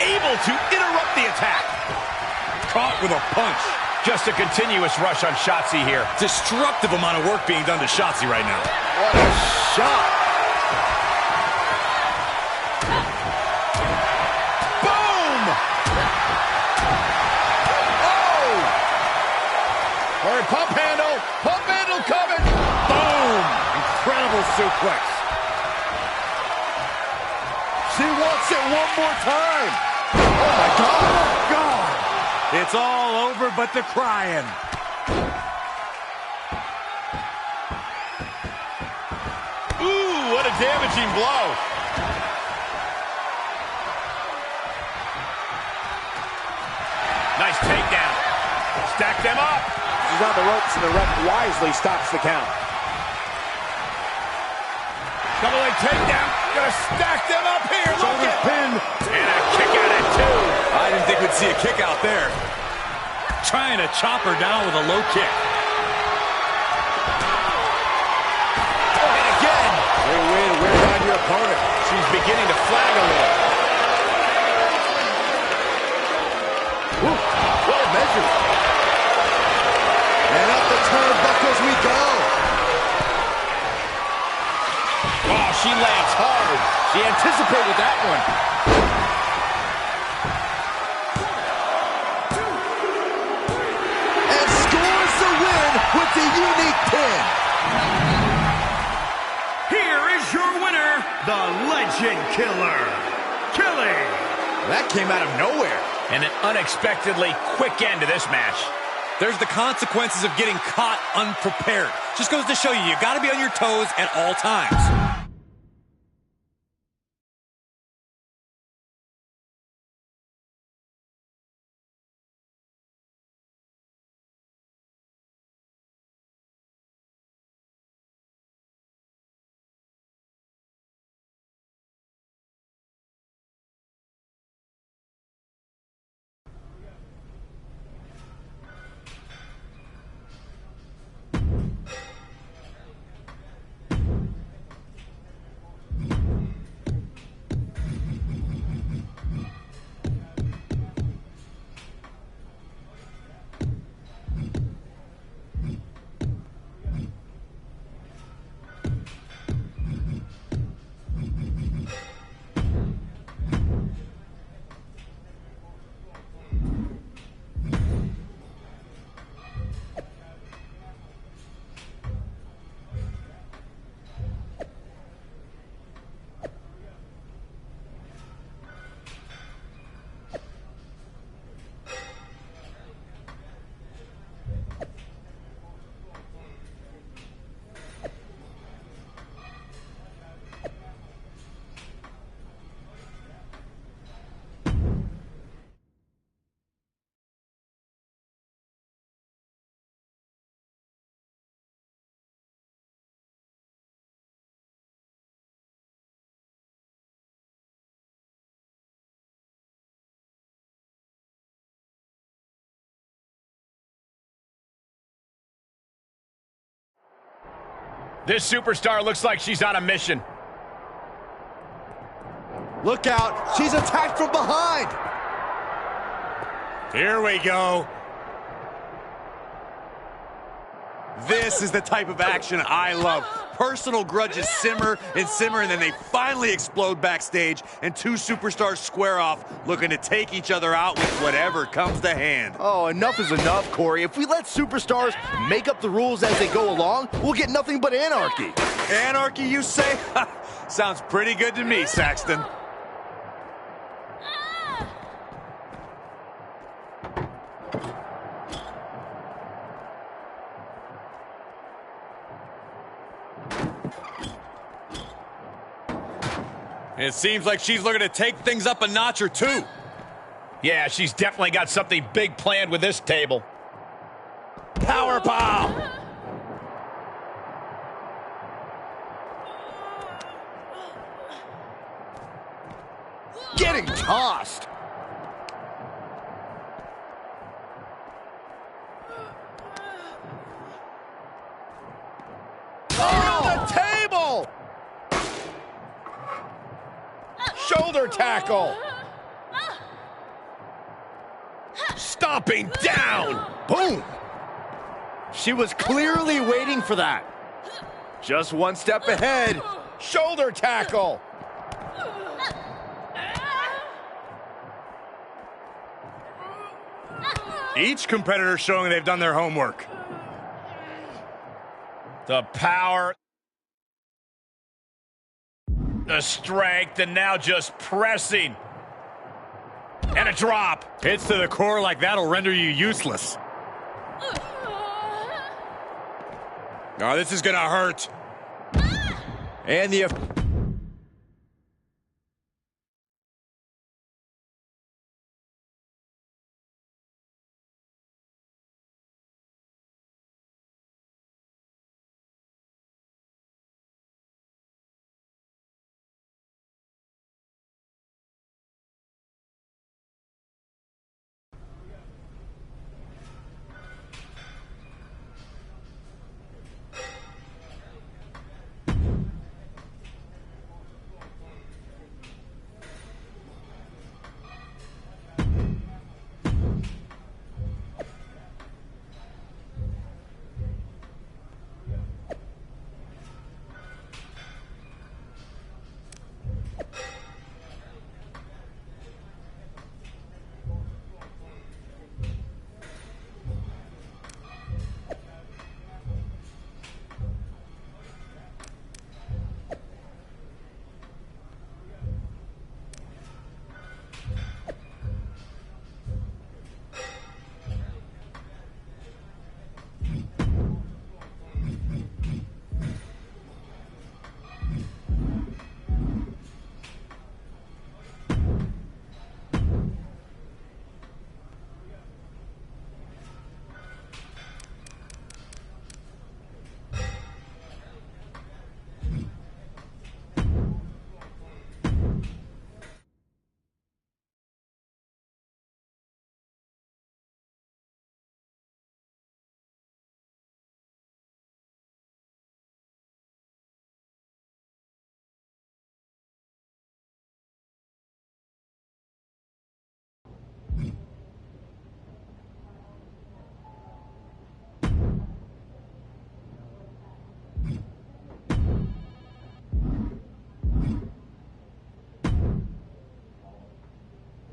Able to interrupt the attack. Caught with a punch. Just a continuous rush on Shotzi here. Destructive amount of work being done to Shotzi right now. What a shot. Boom! Oh! Hurry, pump handle. Pump handle coming. Boom! Incredible suplex. She wants it one more time. Oh, my God. Oh, God. It's all over but the crying. Ooh, what a damaging blow. Nice takedown. Stack them up. She's on the ropes, and the ref wisely stops the count. Double leg takedown. Gonna stack them up here. Look Shoulders at pinned. And a kick out at two. I didn't think we'd see a kick out there. Trying to chop her down with a low kick. And again. Great way to wear down your opponent. She's beginning to flag a little. Ooh, well measured. And up the turnbuckles we go. Oh, she lands hard. She anticipated that one. And scores the win with the unique pin. Here is your winner, the Legend Killer, Kelly. That came out of nowhere. And an unexpectedly quick end to this match. There's the consequences of getting caught unprepared. Just goes to show you, you gotta be on your toes at all times. This superstar looks like she's on a mission. Look out, she's attacked from behind. Here we go. This is the type of action I love. Personal grudges simmer and simmer, and then they finally explode backstage, and two superstars square off, looking to take each other out with whatever comes to hand. Oh, enough is enough, Corey. If we let superstars make up the rules as they go along, we'll get nothing but anarchy. Anarchy, you say? Sounds pretty good to me, Saxton. It seems like she's looking to take things up a notch or two. Yeah, she's definitely got something big planned with this table. Powerbomb! Getting tossed. Oh, the table! Shoulder tackle. Stomping down. Boom! She was clearly waiting for that. Just one step ahead. Shoulder tackle. Each competitor showing they've done their homework. The power. The strength, and now just pressing. And a drop. Hits to the core like that'll render you useless. Oh, this is gonna hurt. And the...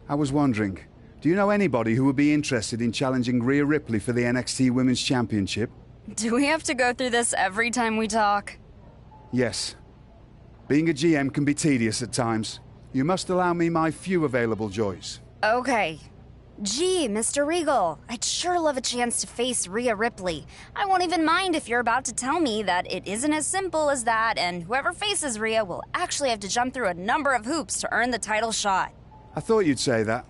I was wondering, do you know anybody who would be interested in challenging Rhea Ripley for the NXT Women's Championship? Do we have to go through this every time we talk? Yes. Being a GM can be tedious at times. You must allow me my few available joys. Okay. Gee, Mr. Regal, I'd sure love a chance to face Rhea Ripley. I won't even mind if you're about to tell me that it isn't as simple as that, and whoever faces Rhea will actually have to jump through a number of hoops to earn the title shot. I thought you'd say that.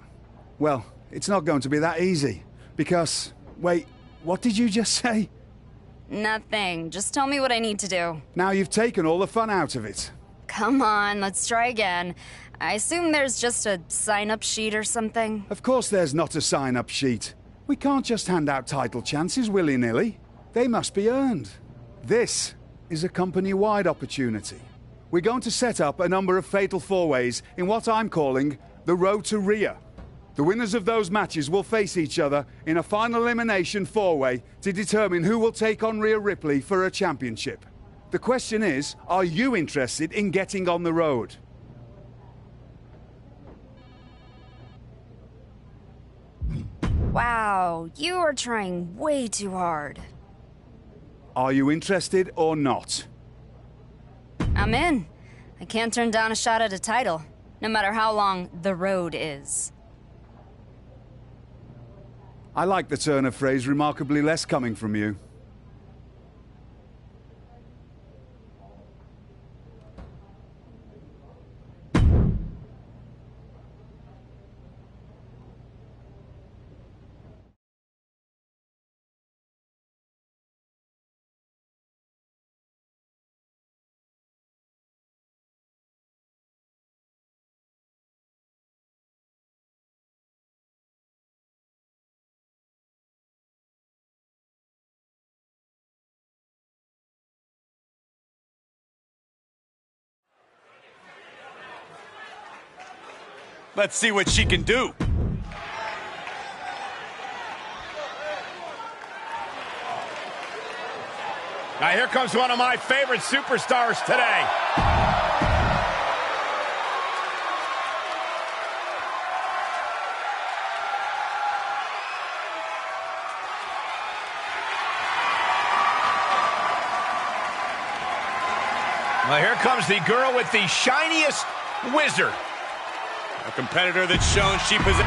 Well, it's not going to be that easy. Because, wait, what did you just say? Nothing. Just tell me what I need to do. Now you've taken all the fun out of it. Come on, let's try again. I assume there's just a sign-up sheet or something? Of course there's not a sign-up sheet. We can't just hand out title chances willy-nilly. They must be earned. This is a company-wide opportunity. We're going to set up a number of fatal four-ways in what I'm calling the Road to Rhea. The winners of those matches will face each other in a final elimination four-way to determine who will take on Rhea Ripley for a championship. The question is, are you interested in getting on the road? Wow, you are trying way too hard. Are you interested or not? I'm in. I can't turn down a shot at a title, no matter how long the road is. I like the turn of phrase remarkably less coming from you. Let's see what she can do. Now here comes one of my favorite superstars today. Now here comes the girl with the shiniest wizard. A competitor that's shown she possesses.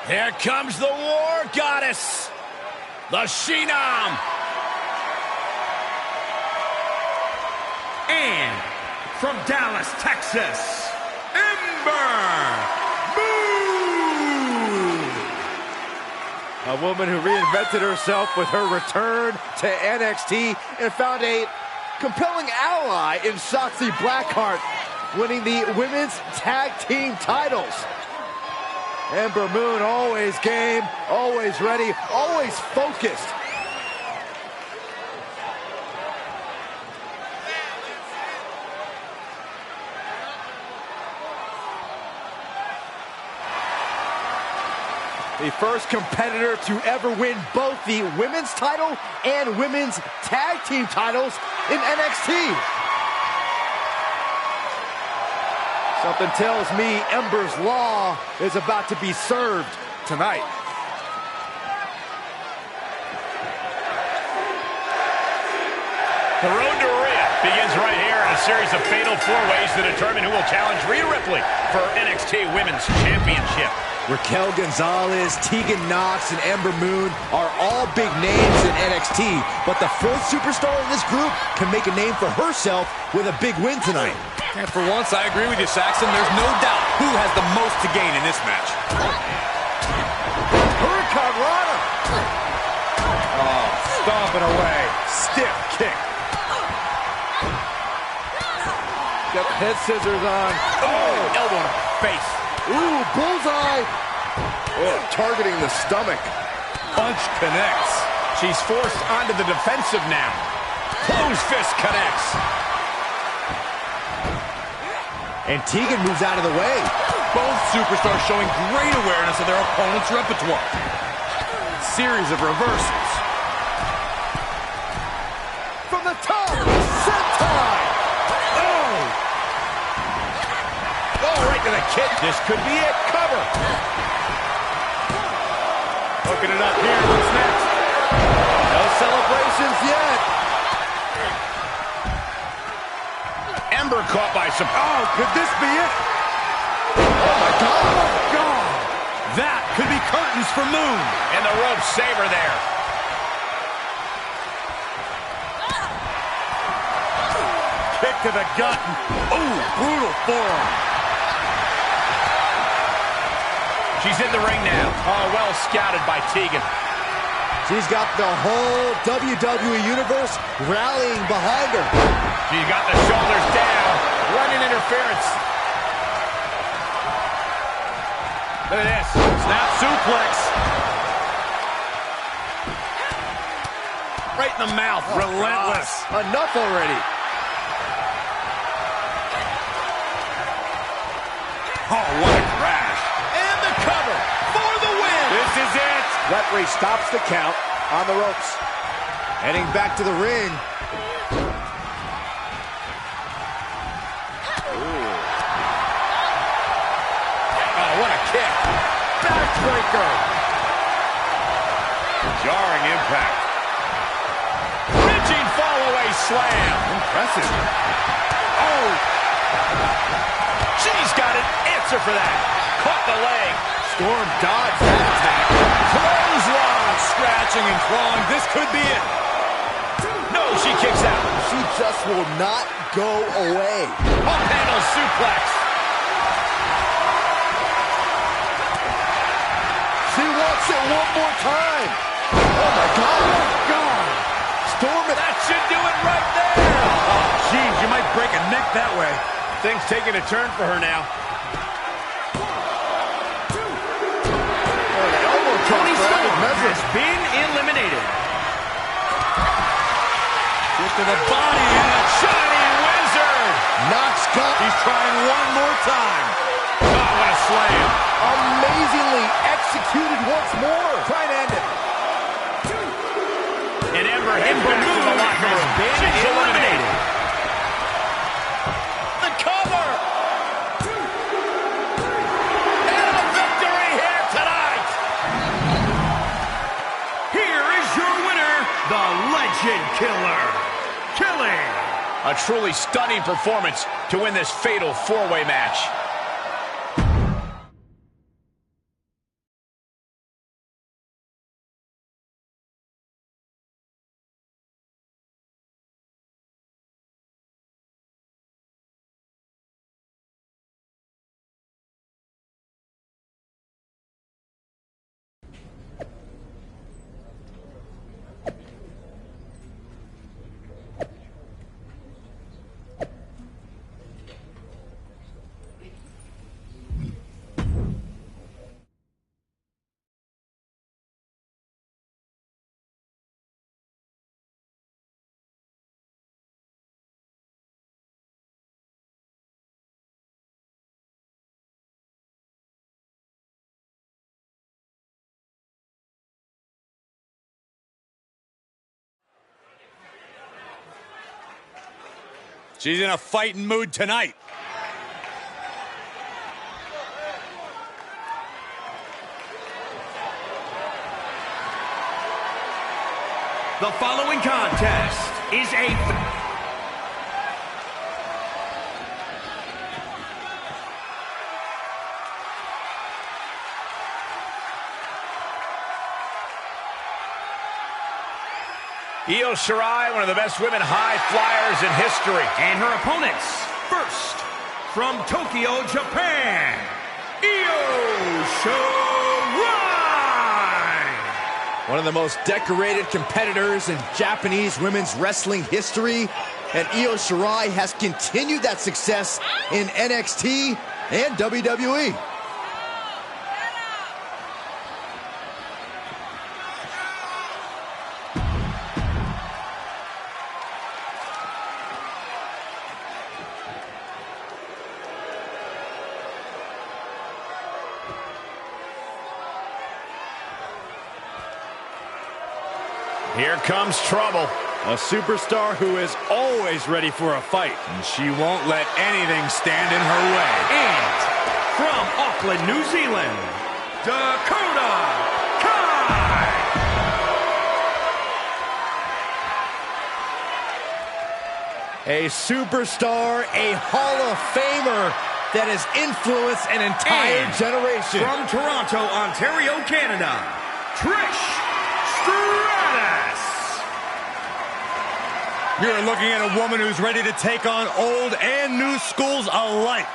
Here comes the war goddess, the Phenom. And from Dallas, Texas, Ember. A woman who reinvented herself with her return to NXT and found a compelling ally in Shotzi Blackheart, winning the women's tag team titles. Ember Moon always game, always ready, always focused. The first competitor to ever win both the women's title and women's tag team titles in NXT. Something tells me Ember's Law is about to be served tonight. The road to Rhea begins right here in a series of fatal four-ways to determine who will challenge Rhea Ripley for NXT Women's Championship. Raquel Gonzalez, Tegan Nox, and Ember Moon are all big names in NXT, but the fourth superstar in this group can make a name for herself with a big win tonight. And for once, I agree with you, Saxon. There's no doubt who has the most to gain in this match. Hurricane Rana! Oh, stomping away. Stiff kick. Got the head scissors on. Oh, elbow in the face. Ooh, bullseye. Oh, targeting the stomach. Punch connects. She's forced onto the defensive now. Closed fist connects. And Tegan moves out of the way. Both superstars showing great awareness of their opponent's repertoire. Series of reversals. From the top, sentai. Oh, right to the kid. This could be it. Cover. Hooking it up here. What's next? No celebrations yet. Ember caught by some... Oh, could this be it? Oh, my God. Oh, my God. That could be curtains for Moon. And the rope saver there. Kick to the gut. Ooh, brutal forearm. She's in the ring now. Oh, well scouted by Tegan. She's got the whole WWE Universe rallying behind her. She's got the shoulders down. Running interference. Look at this. Snap suplex. right in the mouth. Relentless. Enough already. Oh, what a crash. And the cover for the win. This is it. Referee stops the count on the ropes. Heading back to the ring. Oh, what a kick. Backbreaker. Jarring impact. Reaching fall-away slam. Impressive. Oh. She's got an answer for that. Caught the leg. Storm dodged that attack. Clothesline. Scratching and clawing. This could be it. No, she kicks out. She just will not go away. Up handle suplex. She wants it one more time. Oh, my God. Oh, God. Storm it. That should do it right there. Oh, geez, you might break a neck that way. Things taking a turn for her now. Tony Storm has been eliminated. Kick to the body and a Shining Wizard. Knocks got. He's trying one more time. Oh, what a slam. Amazingly executed once more. Try and end it. And Ember heads back to the locker room. She's eliminated. The cover. And a victory here tonight. Here is your winner, the Legend Killer, Killing. A truly stunning performance to win this fatal four-way match. She's in a fighting mood tonight. The following contest is a... Io Shirai, one of the best women high flyers in history. And her opponents, first, from Tokyo, Japan, Io Shirai. One of the most decorated competitors in Japanese women's wrestling history. And Io Shirai has continued that success in NXT and WWE. Here comes trouble. A superstar who is always ready for a fight, and she won't let anything stand in her way. And from Auckland, New Zealand, Dakota Kai. A superstar, a Hall of Famer that has influenced an entire generation. From Toronto, Ontario, Canada, Trish Stratus. You're looking at a woman who's ready to take on old and new schools alike.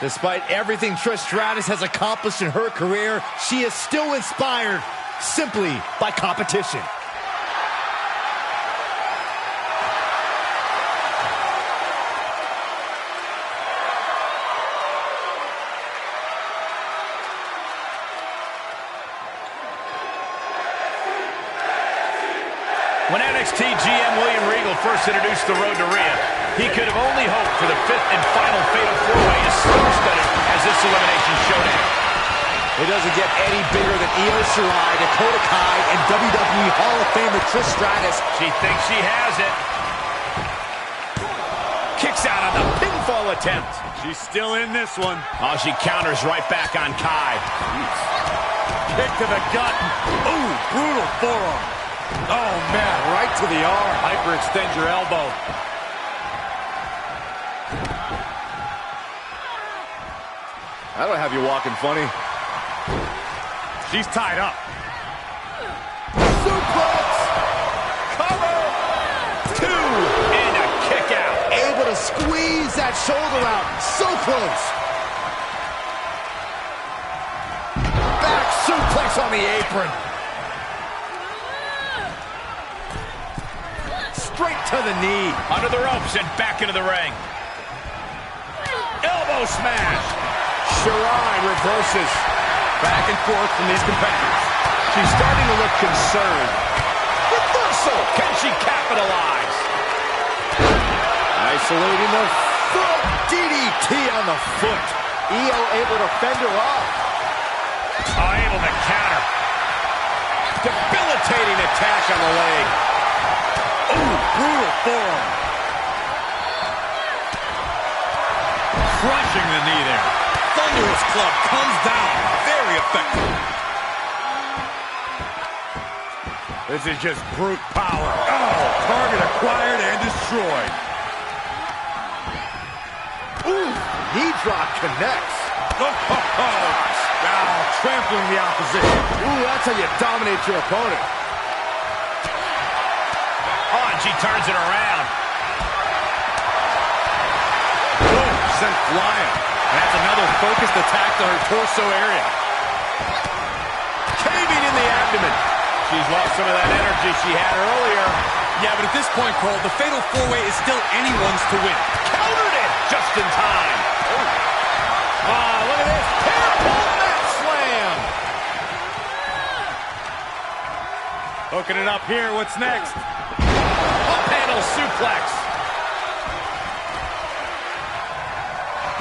Despite everything Trish Stratus has accomplished in her career, she is still inspired simply by competition. When NXT GM William Regal first introduced the road to Rhea, he could have only hoped for the 5th and final fatal 4-way as star-studded as this Elimination Showdown. It doesn't get any bigger than Io Shirai, Dakota Kai, and WWE Hall of Famer Trish Stratus. She thinks she has it. Kicks out on the pinfall attempt. She's still in this one. Oh, she counters right back on Kai. Kick to the gut. Ooh, brutal forearm. Oh, man, right to the arm. Hyperextend your elbow. That'll have you walking funny. She's tied up. Suplex! Cover! 2 and a kick out. Able to squeeze that shoulder out. So close. Back suplex on the apron. Straight to the knee. Under the ropes and back into the ring. Elbow smash. Shirai reverses. Back and forth from these competitors. She's starting to look concerned. Reversal. Can she capitalize? Isolating the foot. DDT on the foot. Io able to fend her off. Able to counter. Debilitating attack on the leg. Ooh, brutal forearm. Crushing the knee there. Thunderous club comes down. Very effective. This is just brute power. Oh, target acquired and destroyed. Ooh, knee drop connects. Trampling the opposition. Ooh, that's how you dominate your opponent. Oh, and she turns it around. Boom, sent flying. That's another focused attack to her torso area. Caving in the abdomen. She's lost some of that energy she had earlier. Yeah, but at this point, Cole, the fatal 4-way is still anyone's to win. Countered it just in time. Look at this. Hairpole mat slam. Hooking it up here. What's next? Up handle suplex.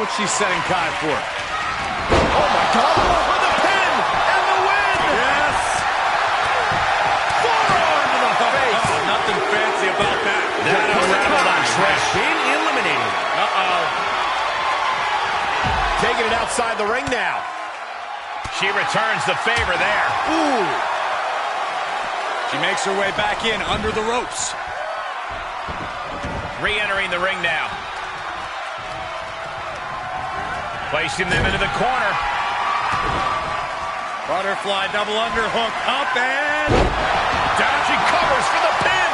What's she setting Kai for? Oh, my God. For the pin and the win. Yes. Forearm to the face. Oh, nothing fancy about that. That unraveled on Trish. Been eliminated. Taking it outside the ring now. She returns the favor there. Ooh. She makes her way back in under the ropes. Re-entering the ring now. Placing them into the corner. Butterfly double underhook. Up and down. She covers for the pin.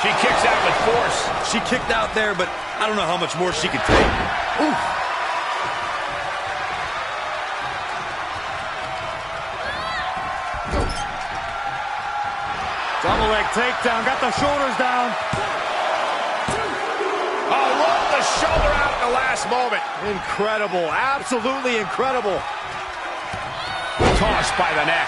She kicks out with force. She kicked out there, but I don't know how much more she could take. Oof. Double leg takedown. Got the shoulders down. Oh, rolled the shoulder out at the last moment. Incredible. Absolutely incredible. Tossed by the neck.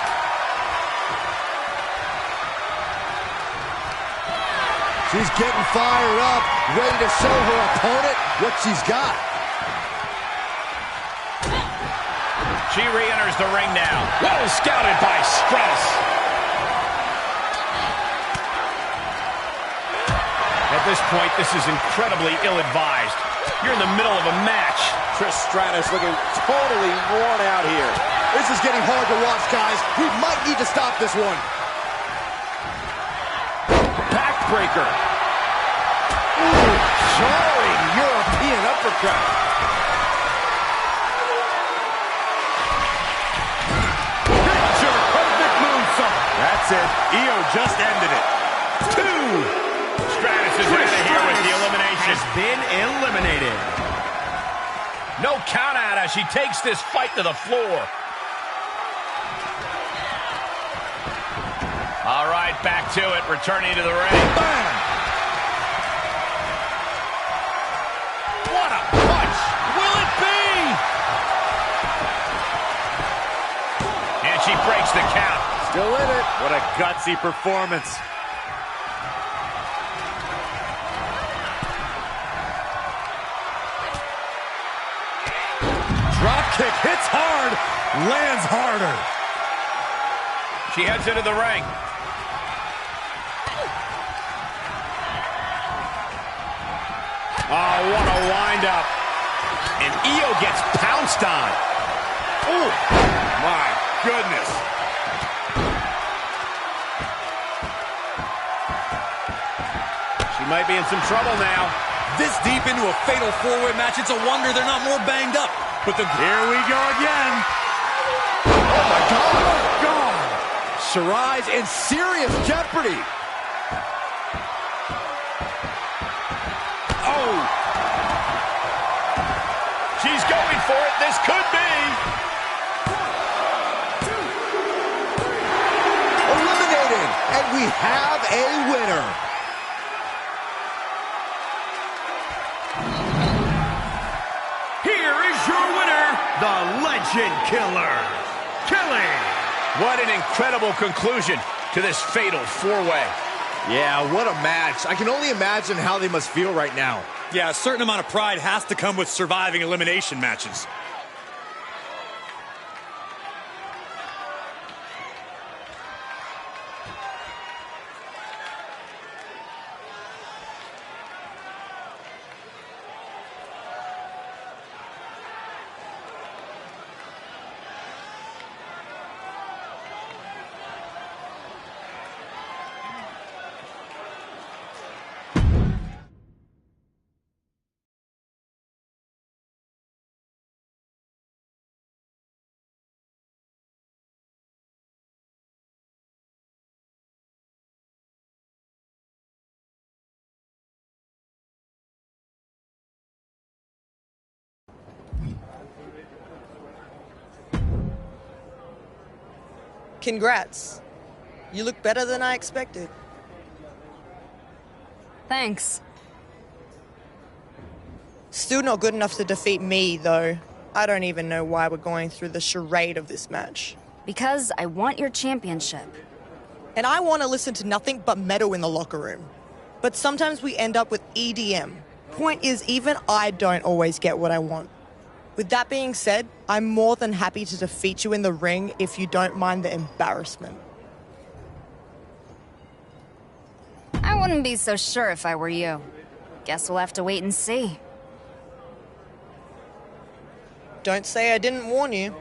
She's getting fired up, ready to show her opponent what she's got. She re-enters the ring now. Well scouted by Stratus. At this point, this is incredibly ill-advised. You're in the middle of a match. Trish Stratus looking totally worn out here. This is getting hard to watch, guys. We might need to stop this one. Backbreaker. Ooh, jarring European uppercut. Picture perfect moonsault. That's it. Io just ended it. 2. Stratus is out of here with the elimination. Has been eliminated. No count out as she takes this fight to the floor. All right, back to it, returning to the ring. Bam! What a punch! Will it be? And she breaks the count. Still in it. What a gutsy performance. Drop kick hits hard, lands harder. She heads into the ring. Oh, what a wind-up. And Io gets pounced on. Oh, my goodness. She might be in some trouble now. This deep into a fatal four-way match, it's a wonder they're not more banged up. But here we go again. Oh, my God. Oh, God. Shirai in serious jeopardy. Oh. She's going for it. This could be. Eliminated. And we have a winner. Here is your winner, the Legend Killer, Kelly. What an incredible conclusion to this fatal four-way. Yeah, what a match. I can only imagine how they must feel right now. yeah, a certain amount of pride has to come with surviving elimination matches. Congrats. You look better than I expected. Thanks. Still not good enough to defeat me, though. I don't even know why we're going through the charade of this match. Because I want your championship. And I want to listen to nothing but metal in the locker room. But sometimes we end up with EDM. Point is, even I don't always get what I want. With that being said, I'm more than happy to defeat you in the ring if you don't mind the embarrassment. I wouldn't be so sure if I were you. Guess we'll have to wait and see. Don't say I didn't warn you.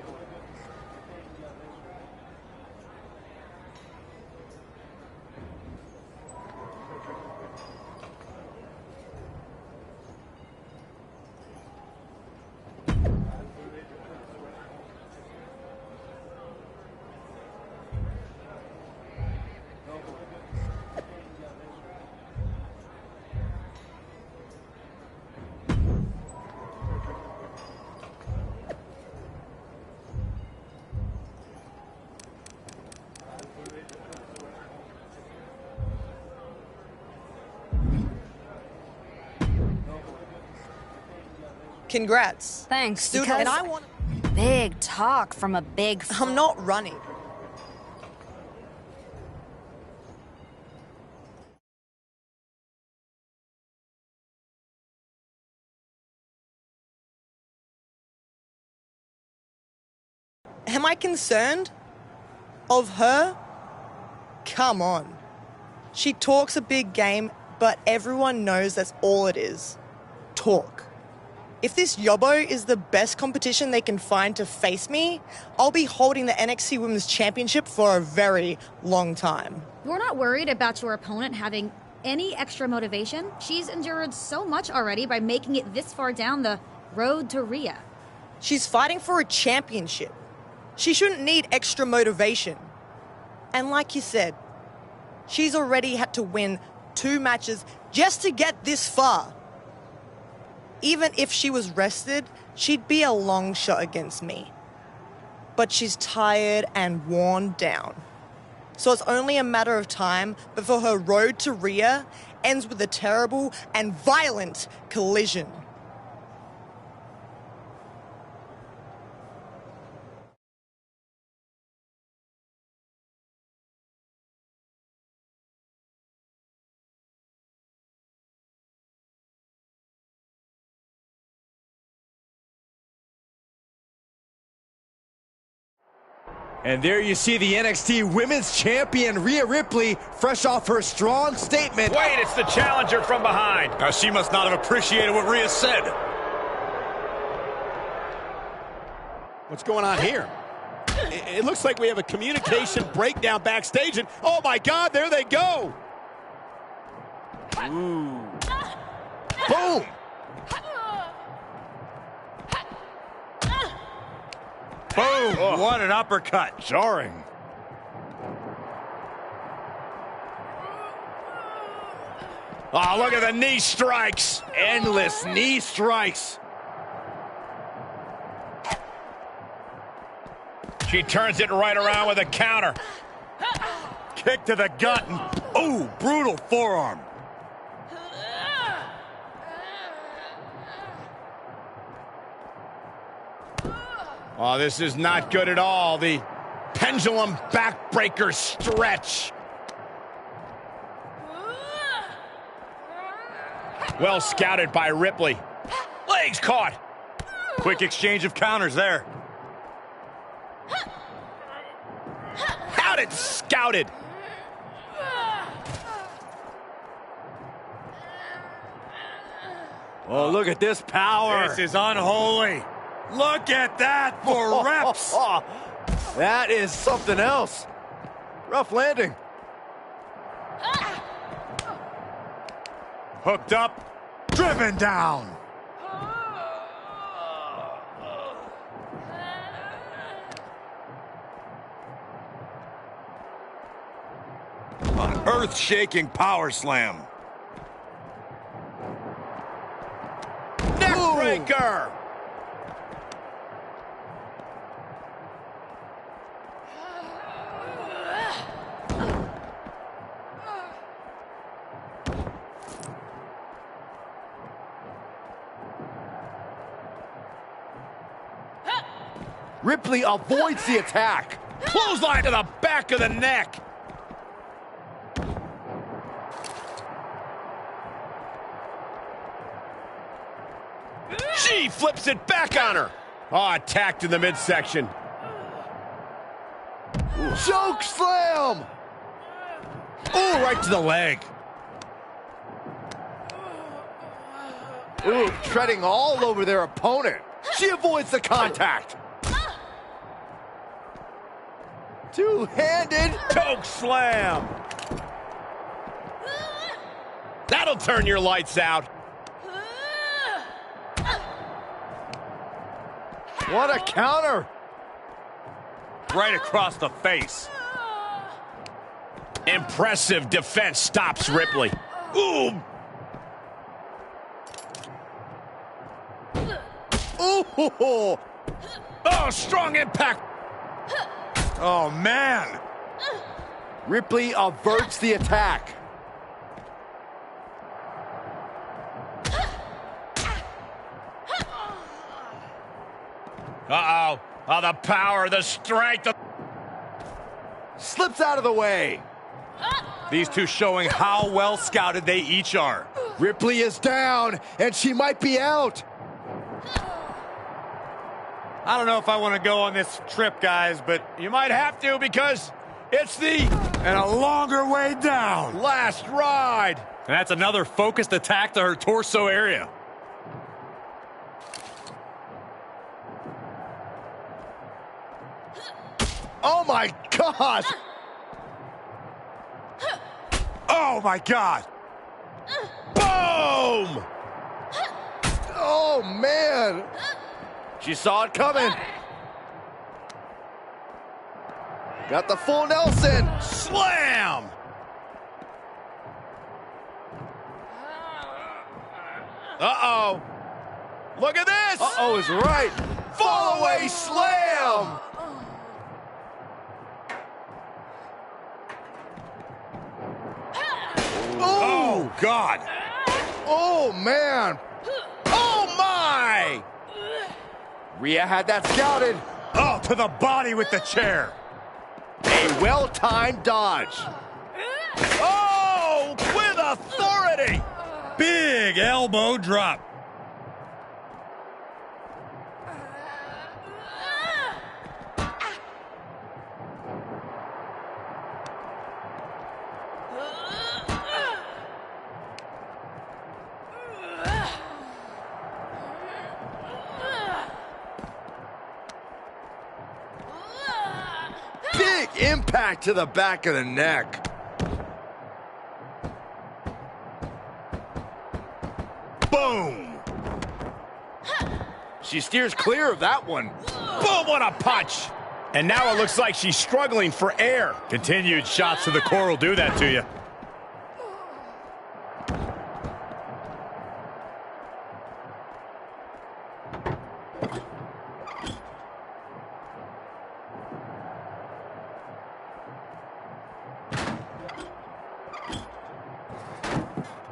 Congrats. Thanks, Still because and I want big talk from a big... I'm not running. Am I concerned? Of her? Come on. She talks a big game, but everyone knows that's all it is. Talk. If this yobbo is the best competition they can find to face me, I'll be holding the NXT Women's Championship for a very long time. You're not worried about your opponent having any extra motivation? She's endured so much already by making it this far down the road to Rhea. She's fighting for a championship. She shouldn't need extra motivation. And like you said, she's already had to win 2 matches just to get this far. Even if she was rested, she'd be a long shot against me. But she's tired and worn down. So it's only a matter of time before her road to Rhea ends with a terrible and violent collision. And there you see the NXT Women's Champion, Rhea Ripley, fresh off her strong statement. Wait, it's the challenger from behind. Now, she must not have appreciated what Rhea said. What's going on here? It looks like we have a communication breakdown backstage, and oh my God, there they go. Ooh. Boom. Boom! Oh. What an uppercut. Jarring. Oh, look at the knee strikes. Endless knee strikes. She turns it right around with a counter. Kick to the gut. And, ooh, brutal forearm. Oh, this is not good at all. The pendulum backbreaker stretch. Well scouted by Ripley. Legs caught. Quick exchange of counters there. How'd it scouted? Oh, look at this power. This is unholy. Look at that for reps. That is something else. Rough landing. Hooked up, driven down. An earth-shaking power slam. Neckbreaker. Ripley avoids the attack. Clothesline to the back of the neck. She flips it back on her. Oh, attacked in the midsection. Choke slam. Ooh, right to the leg. Ooh, treading all over their opponent. She avoids the contact. Two-handed choke slam. That'll turn your lights out. What a counter. Right across the face. Impressive defense stops Ripley. Ooh. Ooh. Oh, strong impact. Oh, man. Ripley averts the attack. Uh-oh. Oh, the power, the strength. Slips out of the way. These two showing how well scouted they each are. Ripley is down, and she might be out. I don't know if I want to go on this trip, guys, but You might have to because it's the and a longer way down. last ride. And that's another focused attack to her torso area. Oh, my gosh. Oh, my God. Boom! Oh, man. She saw it coming. Got the full Nelson. Slam! Uh-oh. Look at this! Uh-oh is right. Fall away slam! Oh, God. Oh, man. Oh, my! Rhea had that scouted. Oh, to the body with the chair. A well-timed dodge. Oh, with authority! Big elbow drop. Big impact to the back of the neck. Boom! She steers clear of that one. Boom, what a punch! And now it looks like she's struggling for air. Continued shots to the core will do that to you.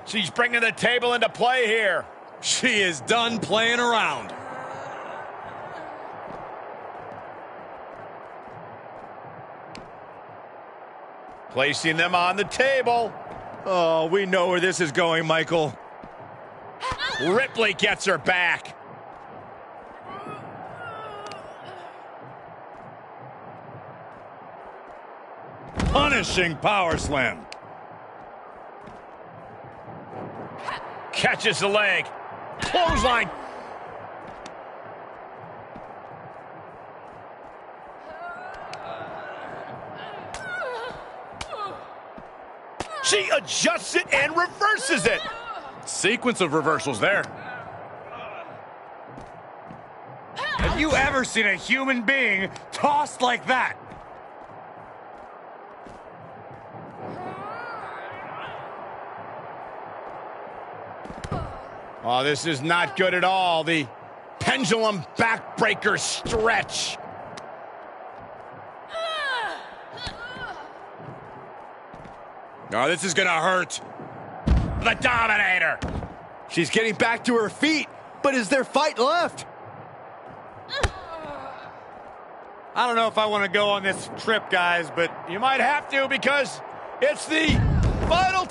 She's bringing the table into play here. She is done playing around. Placing them on the table. Oh, we know where this is going, Michael. Ripley gets her back. Punishing power slam. Catches the leg. Clothesline. She adjusts it and reverses it. Sequence of reversals there. Have you ever seen a human being tossed like that? Oh, this is not good at all. The pendulum backbreaker stretch. Oh, this is gonna hurt. The Dominator. She's getting back to her feet, but is there fight left? I don't know if I want to go on this trip, guys, but You might have to because it's the final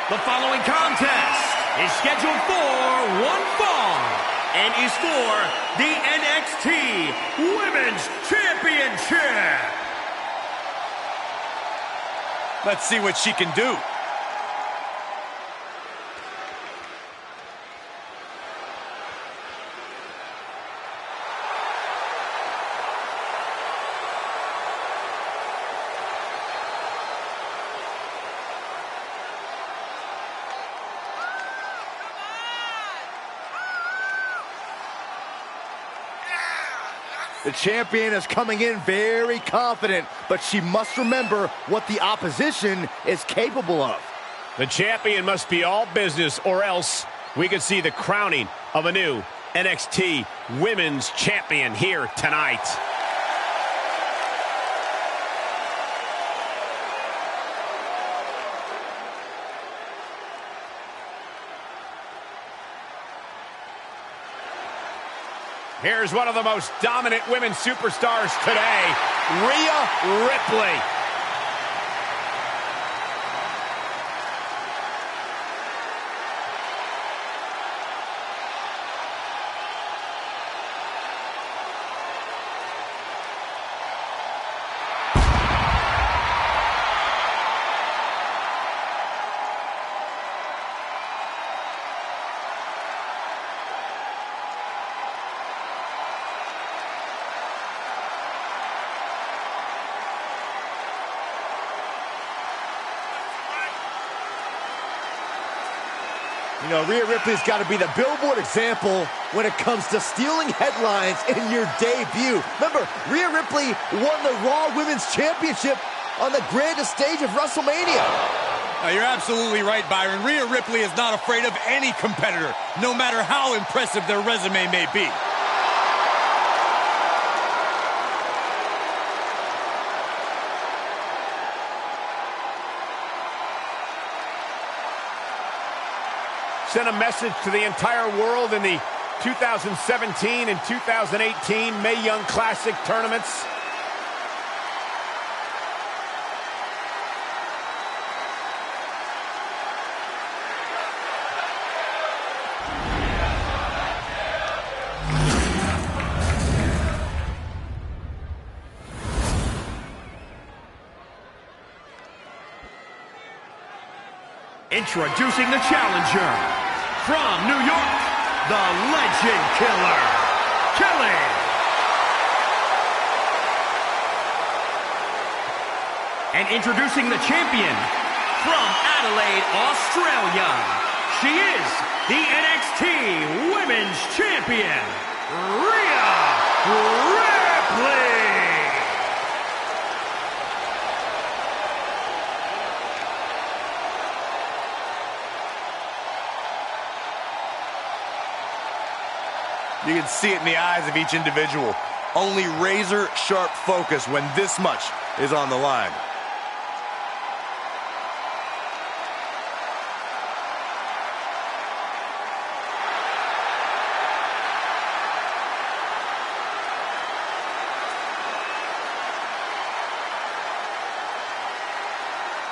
The following contest is scheduled for one fall and is for the NXT Women's Championship. Let's see what she can do. The champion is coming in very confident, but she must remember what the opposition is capable of. The champion must be all business, or else we could see the crowning of a new NXT Women's Champion here tonight. Here's one of the most dominant women's superstars today, Rhea Ripley. You know, Rhea Ripley's got to be the billboard example when it comes to stealing headlines in your debut. Remember, Rhea Ripley won the Raw Women's Championship on the grandest stage of WrestleMania. Now, you're absolutely right, Byron. Rhea Ripley is not afraid of any competitor, no matter how impressive their resume may be. Sent a message to the entire world in the 2017 and 2018 Mae Young Classic tournaments. Introducing the challenger from New York, the Legend Killer, Kelly. And introducing the champion from Adelaide, Australia, she is the NXT Women's Champion, Rhea Ripley. You can see it in the eyes of each individual. Only razor-sharp focus when this much is on the line.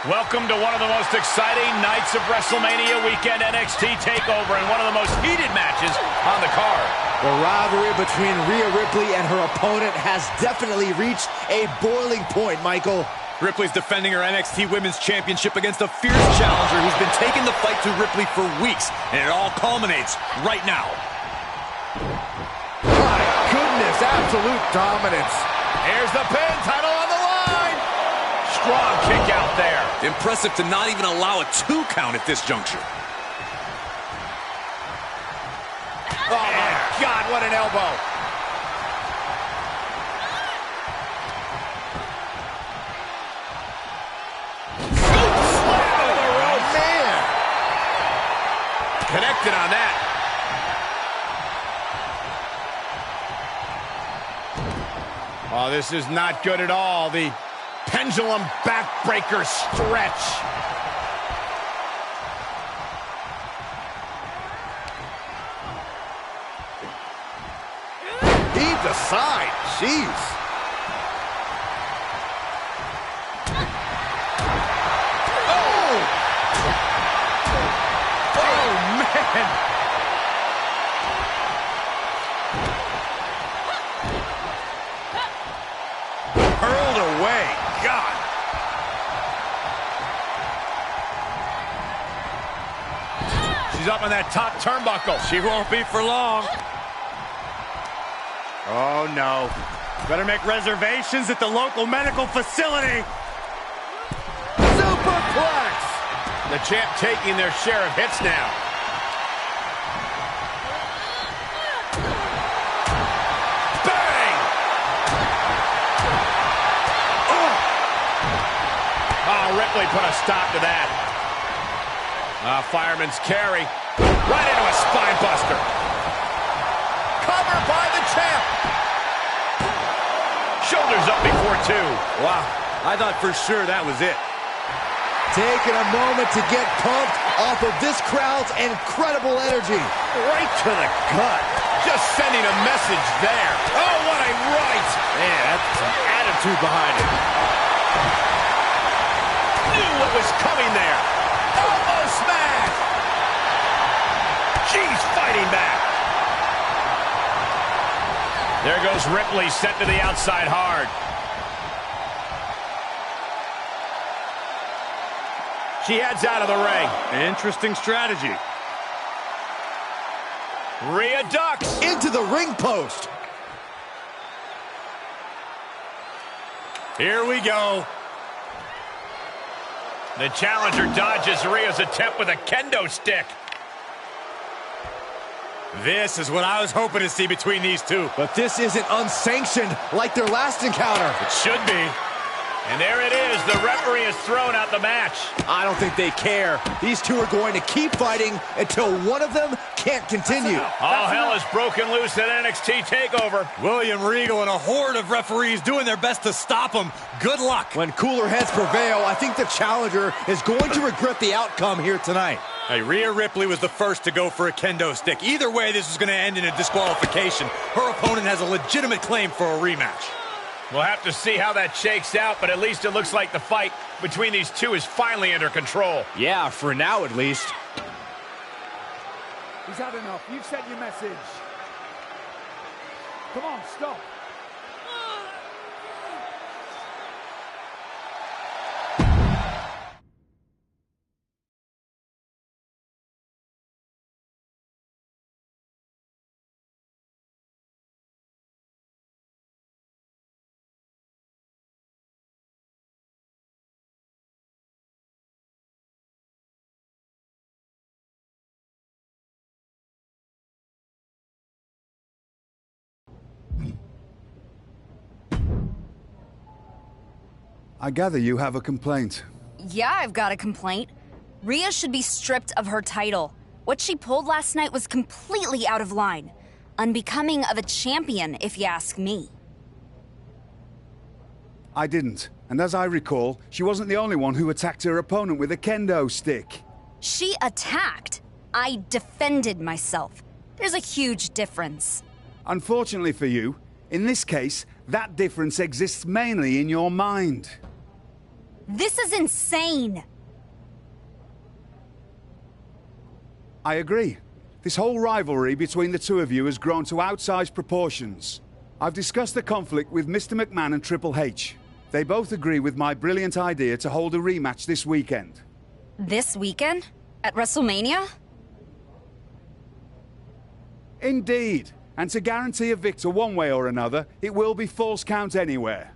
Welcome to one of the most exciting nights of WrestleMania weekend NXT TakeOver and one of the most heated matches on the card. The rivalry between Rhea Ripley and her opponent has definitely reached a boiling point, Michael. Ripley's defending her NXT Women's Championship against a fierce challenger who's been taking the fight to Ripley for weeks, and it all culminates right now. My goodness, absolute dominance. Here's the pin, title on the line. Strong kick out there. Impressive to not even allow a 2 count at this juncture. Oh, my God, what an elbow. Slam over the rope. Man. Connected on that. Oh, this is not good at all. The pendulum backbreaker stretch. Deep aside, jeez. Oh! God. She's up on that top turnbuckle. She won't be for long. Oh, no. Better make reservations at the local medical facility. Superplex. The champ taking their share of hits now. Bang! Oh, Ripley put a stop to that. Fireman's carry. Right into a spine buster. Covered by the champ. Shoulders up before two. Wow, I thought for sure that was it. Taking a moment to get pumped off of this crowd's incredible energy. Right to the gut. Just sending a message there. Oh, what a right. Man, that's some attitude behind it. Knew what was coming there. Almost smash. She's fighting back. There goes Ripley, sent to the outside hard. She heads out of the ring. Interesting strategy. Rhea ducks. Into the ring post. Here we go. The challenger dodges Rhea's attempt with a kendo stick. This is what I was hoping to see between these two. But this isn't unsanctioned like their last encounter. It should be. And there it is. The referee has thrown out the match. I don't think they care. These two are going to keep fighting until one of them can't continue. All hell is broken loose at NXT TakeOver. William Regal and a horde of referees doing their best to stop him. Good luck. When cooler heads prevail, I think the challenger is going to regret the outcome here tonight. Hey, Rhea Ripley was the first to go for a kendo stick. Either way, this is going to end in a disqualification. Her opponent has a legitimate claim for a rematch. We'll have to see how that shakes out, but at least it looks like the fight between these two is finally under control. Yeah, for now at least. He's had enough. You've sent your message. Come on, stop. I gather you have a complaint. Yeah, I've got a complaint. Rhea should be stripped of her title. What she pulled last night was completely out of line. Unbecoming of a champion, if you ask me. I didn't. And as I recall, she wasn't the only one who attacked her opponent with a kendo stick. She attacked. I defended myself. There's a huge difference. Unfortunately for you, in this case, that difference exists mainly in your mind. This is insane. I agree. This whole rivalry between the two of you has grown to outsized proportions. I've discussed the conflict with Mr. McMahon and Triple H. They both agree with my brilliant idea to hold a rematch this weekend. This weekend? At WrestleMania? Indeed. And to guarantee a victor one way or another, it will be Falls Count Anywhere.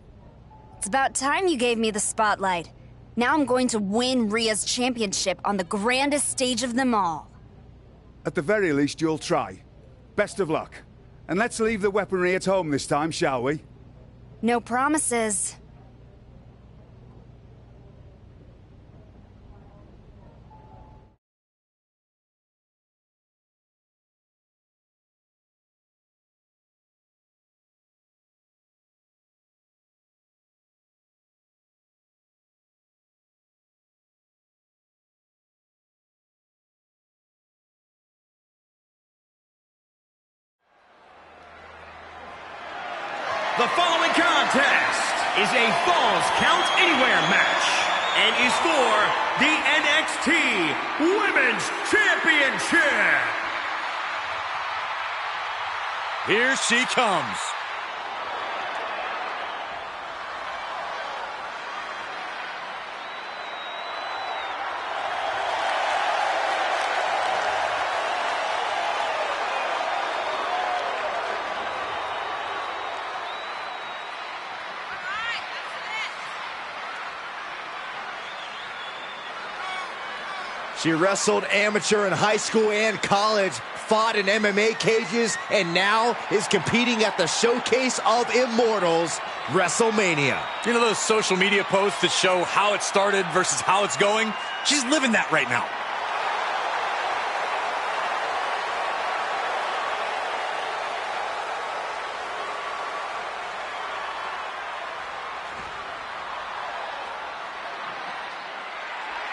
It's about time you gave me the spotlight. Now I'm going to win Rhea's championship on the grandest stage of them all. At the very least, you'll try. Best of luck. And let's leave the weaponry at home this time, shall we? No promises. The following contest is a Falls Count Anywhere match and is for the NXT Women's Championship. Here she comes. She wrestled amateur in high school and college, fought in MMA cages, and now is competing at the Showcase of Immortals, WrestleMania. You know those social media posts that show how it started versus how it's going? She's living that right now.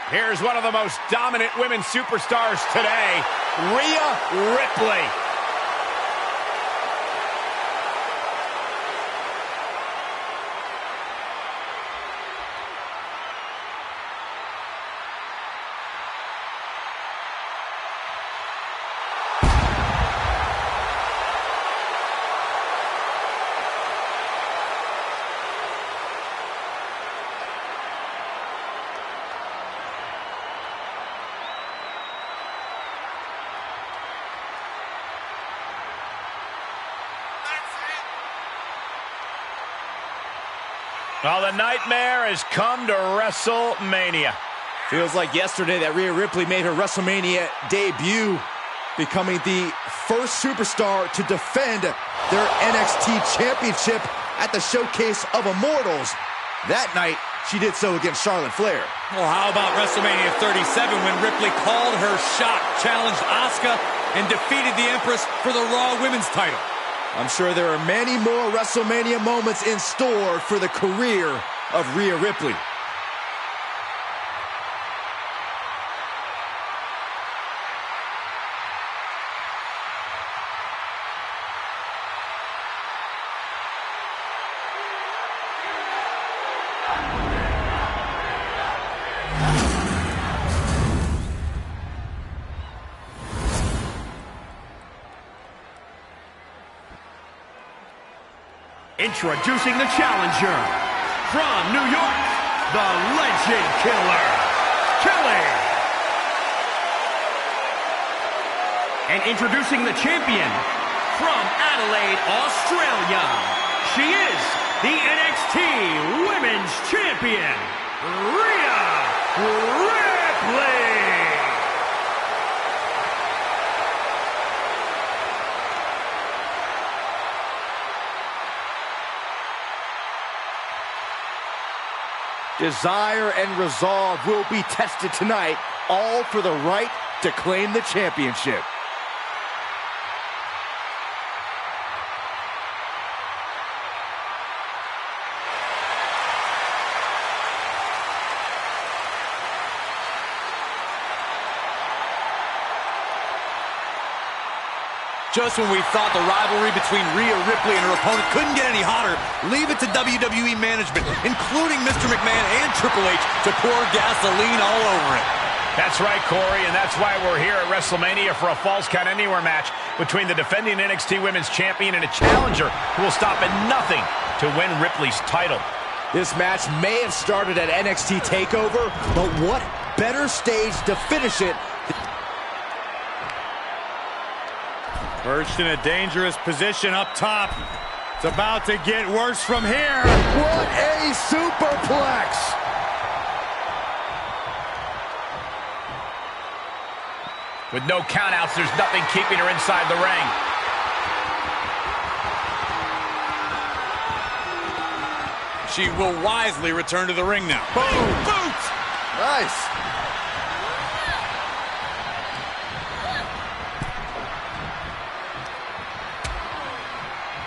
Here's one of the most dominant women's superstars today, Rhea Ripley. Well, the nightmare has come to WrestleMania. Feels like yesterday that Rhea Ripley made her WrestleMania debut, becoming the first superstar to defend their NXT championship at the Showcase of Immortals. That night, she did so against Charlotte Flair. Well, how about WrestleMania 37 when Ripley called her shot, challenged Asuka, and defeated the Empress for the Raw Women's title? I'm sure there are many more WrestleMania moments in store for the career of Rhea Ripley. Introducing the challenger from New York, the Legend Killer, Kelly. And introducing the champion from Adelaide, Australia, she is the NXT Women's Champion, Rhea Ripley. Desire and resolve will be tested tonight, all for the right to claim the championship. Just when we thought the rivalry between Rhea Ripley and her opponent couldn't get any hotter, leave it to WWE management, including Mr. McMahon and Triple H, to pour gasoline all over it. That's right, Corey, and that's why we're here at WrestleMania for a Falls Count Anywhere match between the defending NXT Women's Champion and a challenger who will stop at nothing to win Ripley's title. This match may have started at NXT TakeOver, but what better stage to finish it? Perched in a dangerous position up top. It's about to get worse from here. What a superplex! With no countouts, there's nothing keeping her inside the ring. She will wisely return to the ring now. Boom! Boot! Nice.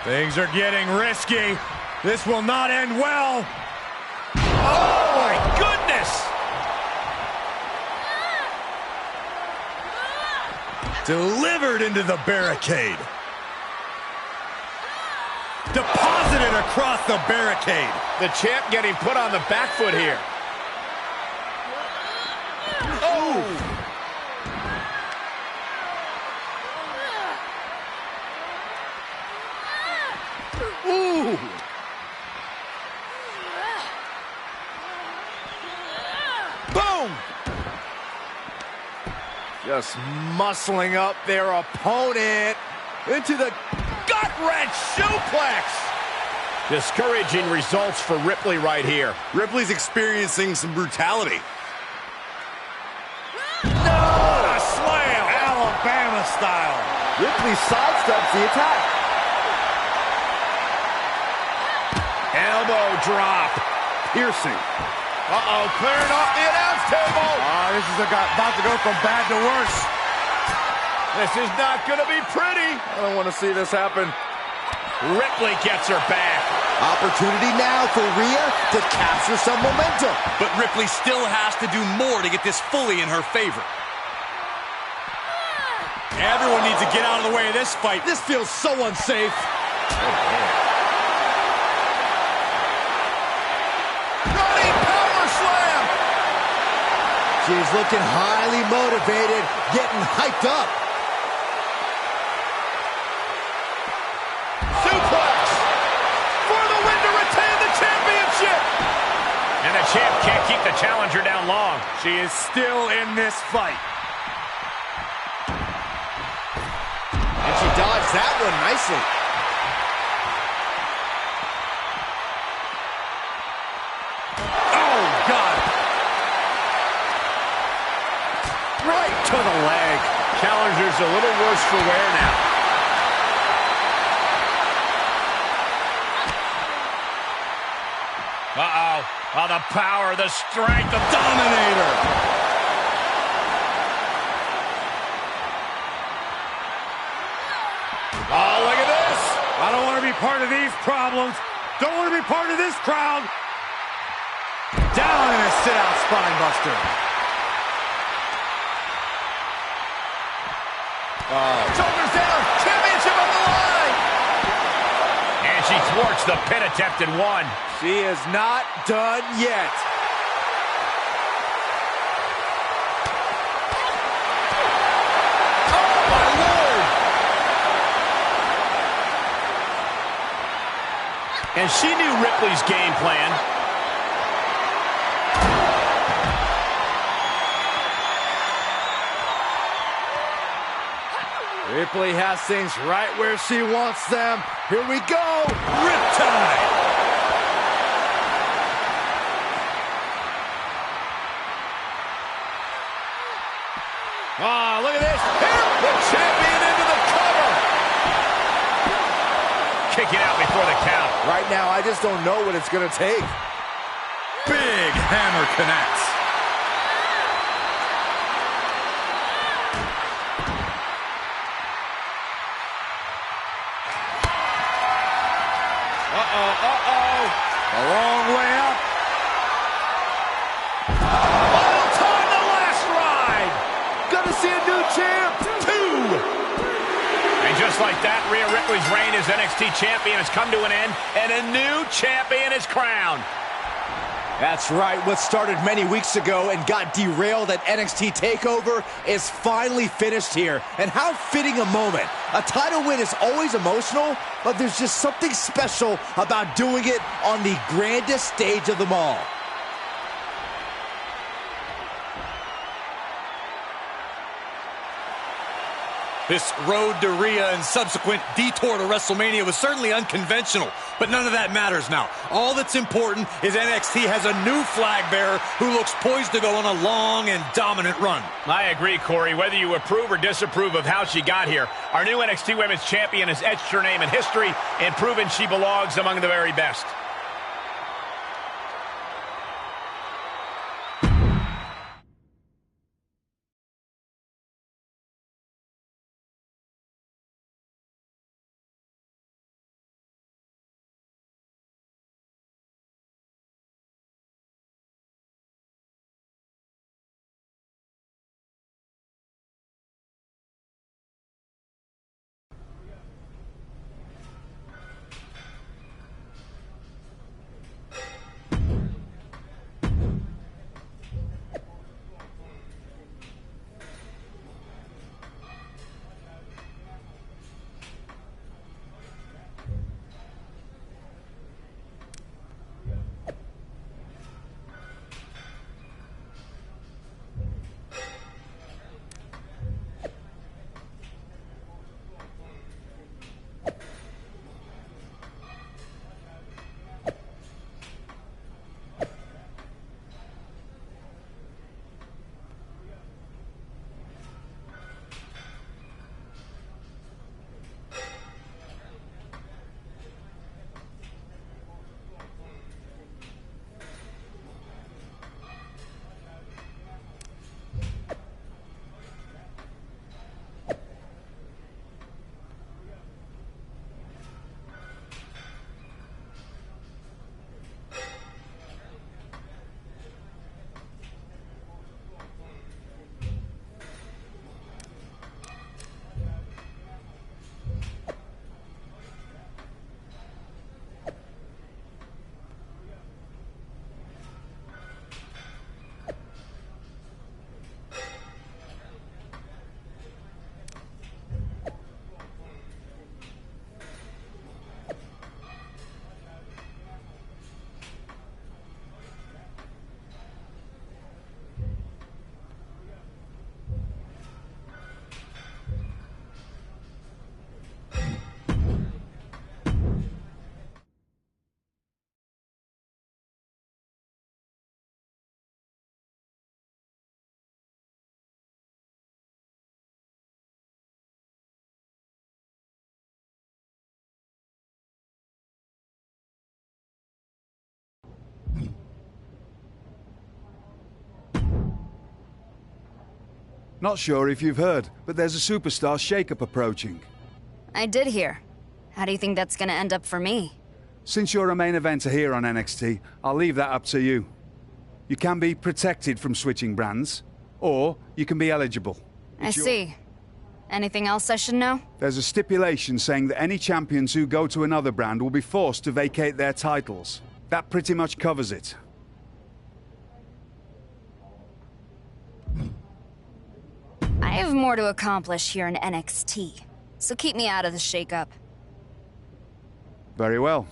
Things are getting risky. This will not end well. Oh, my goodness! Delivered into the barricade. Deposited across the barricade. The champ getting put on the back foot here. Oh! Ooh! Boom! Just muscling up their opponent into the gut-wrench suplex. Discouraging results for Ripley right here. Ripley's experiencing some brutality. No! style. Ripley sidesteps the attack. Elbow drop. Piercing. Uh-oh, clearing off the announce table. This is about to go from bad to worse. This is not going to be pretty. I don't want to see this happen. Ripley gets her back. Opportunity now for Rhea to capture some momentum. But Ripley still has to do more to get this fully in her favor. Everyone needs to get out of the way of this fight. This feels so unsafe. Running power slam. She's looking highly motivated, getting hyped up. Suplex for the win to retain the championship. And the champ can't keep the challenger down long. She is still in this fight. And she dodged that one nicely. Oh, God. Right to the leg. Challenger's a little worse for wear now. Uh-oh. Oh, the power, the strength, the Dominator. Oh, look at this. I don't want to be part of these problems. Don't want to be part of this crowd. Down in a sit-out spine buster. Shoulders down. Championship on the line. And she thwarts the pin attempt and one. She is not done yet. Oh, my Lord. And she knew Ripley's game plan. Ripley has things right where she wants them. Here we go. Riptide. Oh, look at this. Here, the champion into the cover. Kick it out before the count. Right now, I just don't know what it's going to take. Big hammer connects. A long way up. All time the last ride. Gonna see a new champ. 2. And just like that, Rhea Ripley's reign as NXT champion has come to an end, and a new champion is crowned. That's right. What started many weeks ago and got derailed at NXT TakeOver is finally finished here. And how fitting a moment. A title win is always emotional, but there's just something special about doing it on the grandest stage of them all. This road to Rhea and subsequent detour to WrestleMania was certainly unconventional, but none of that matters now. All that's important is NXT has a new flag bearer who looks poised to go on a long and dominant run. I agree, Corey. Whether you approve or disapprove of how she got here, our new NXT Women's Champion has etched her name in history and proven she belongs among the very best. Not sure if you've heard, but there's a superstar shakeup approaching. I did hear. How do you think that's gonna end up for me? Since you're a main eventer here on NXT, I'll leave that up to you. You can be protected from switching brands, or you can be eligible. I see. Anything else I should know? There's a stipulation saying that any champions who go to another brand will be forced to vacate their titles. That pretty much covers it. I have more to accomplish here in NXT, so keep me out of the shakeup. Very well.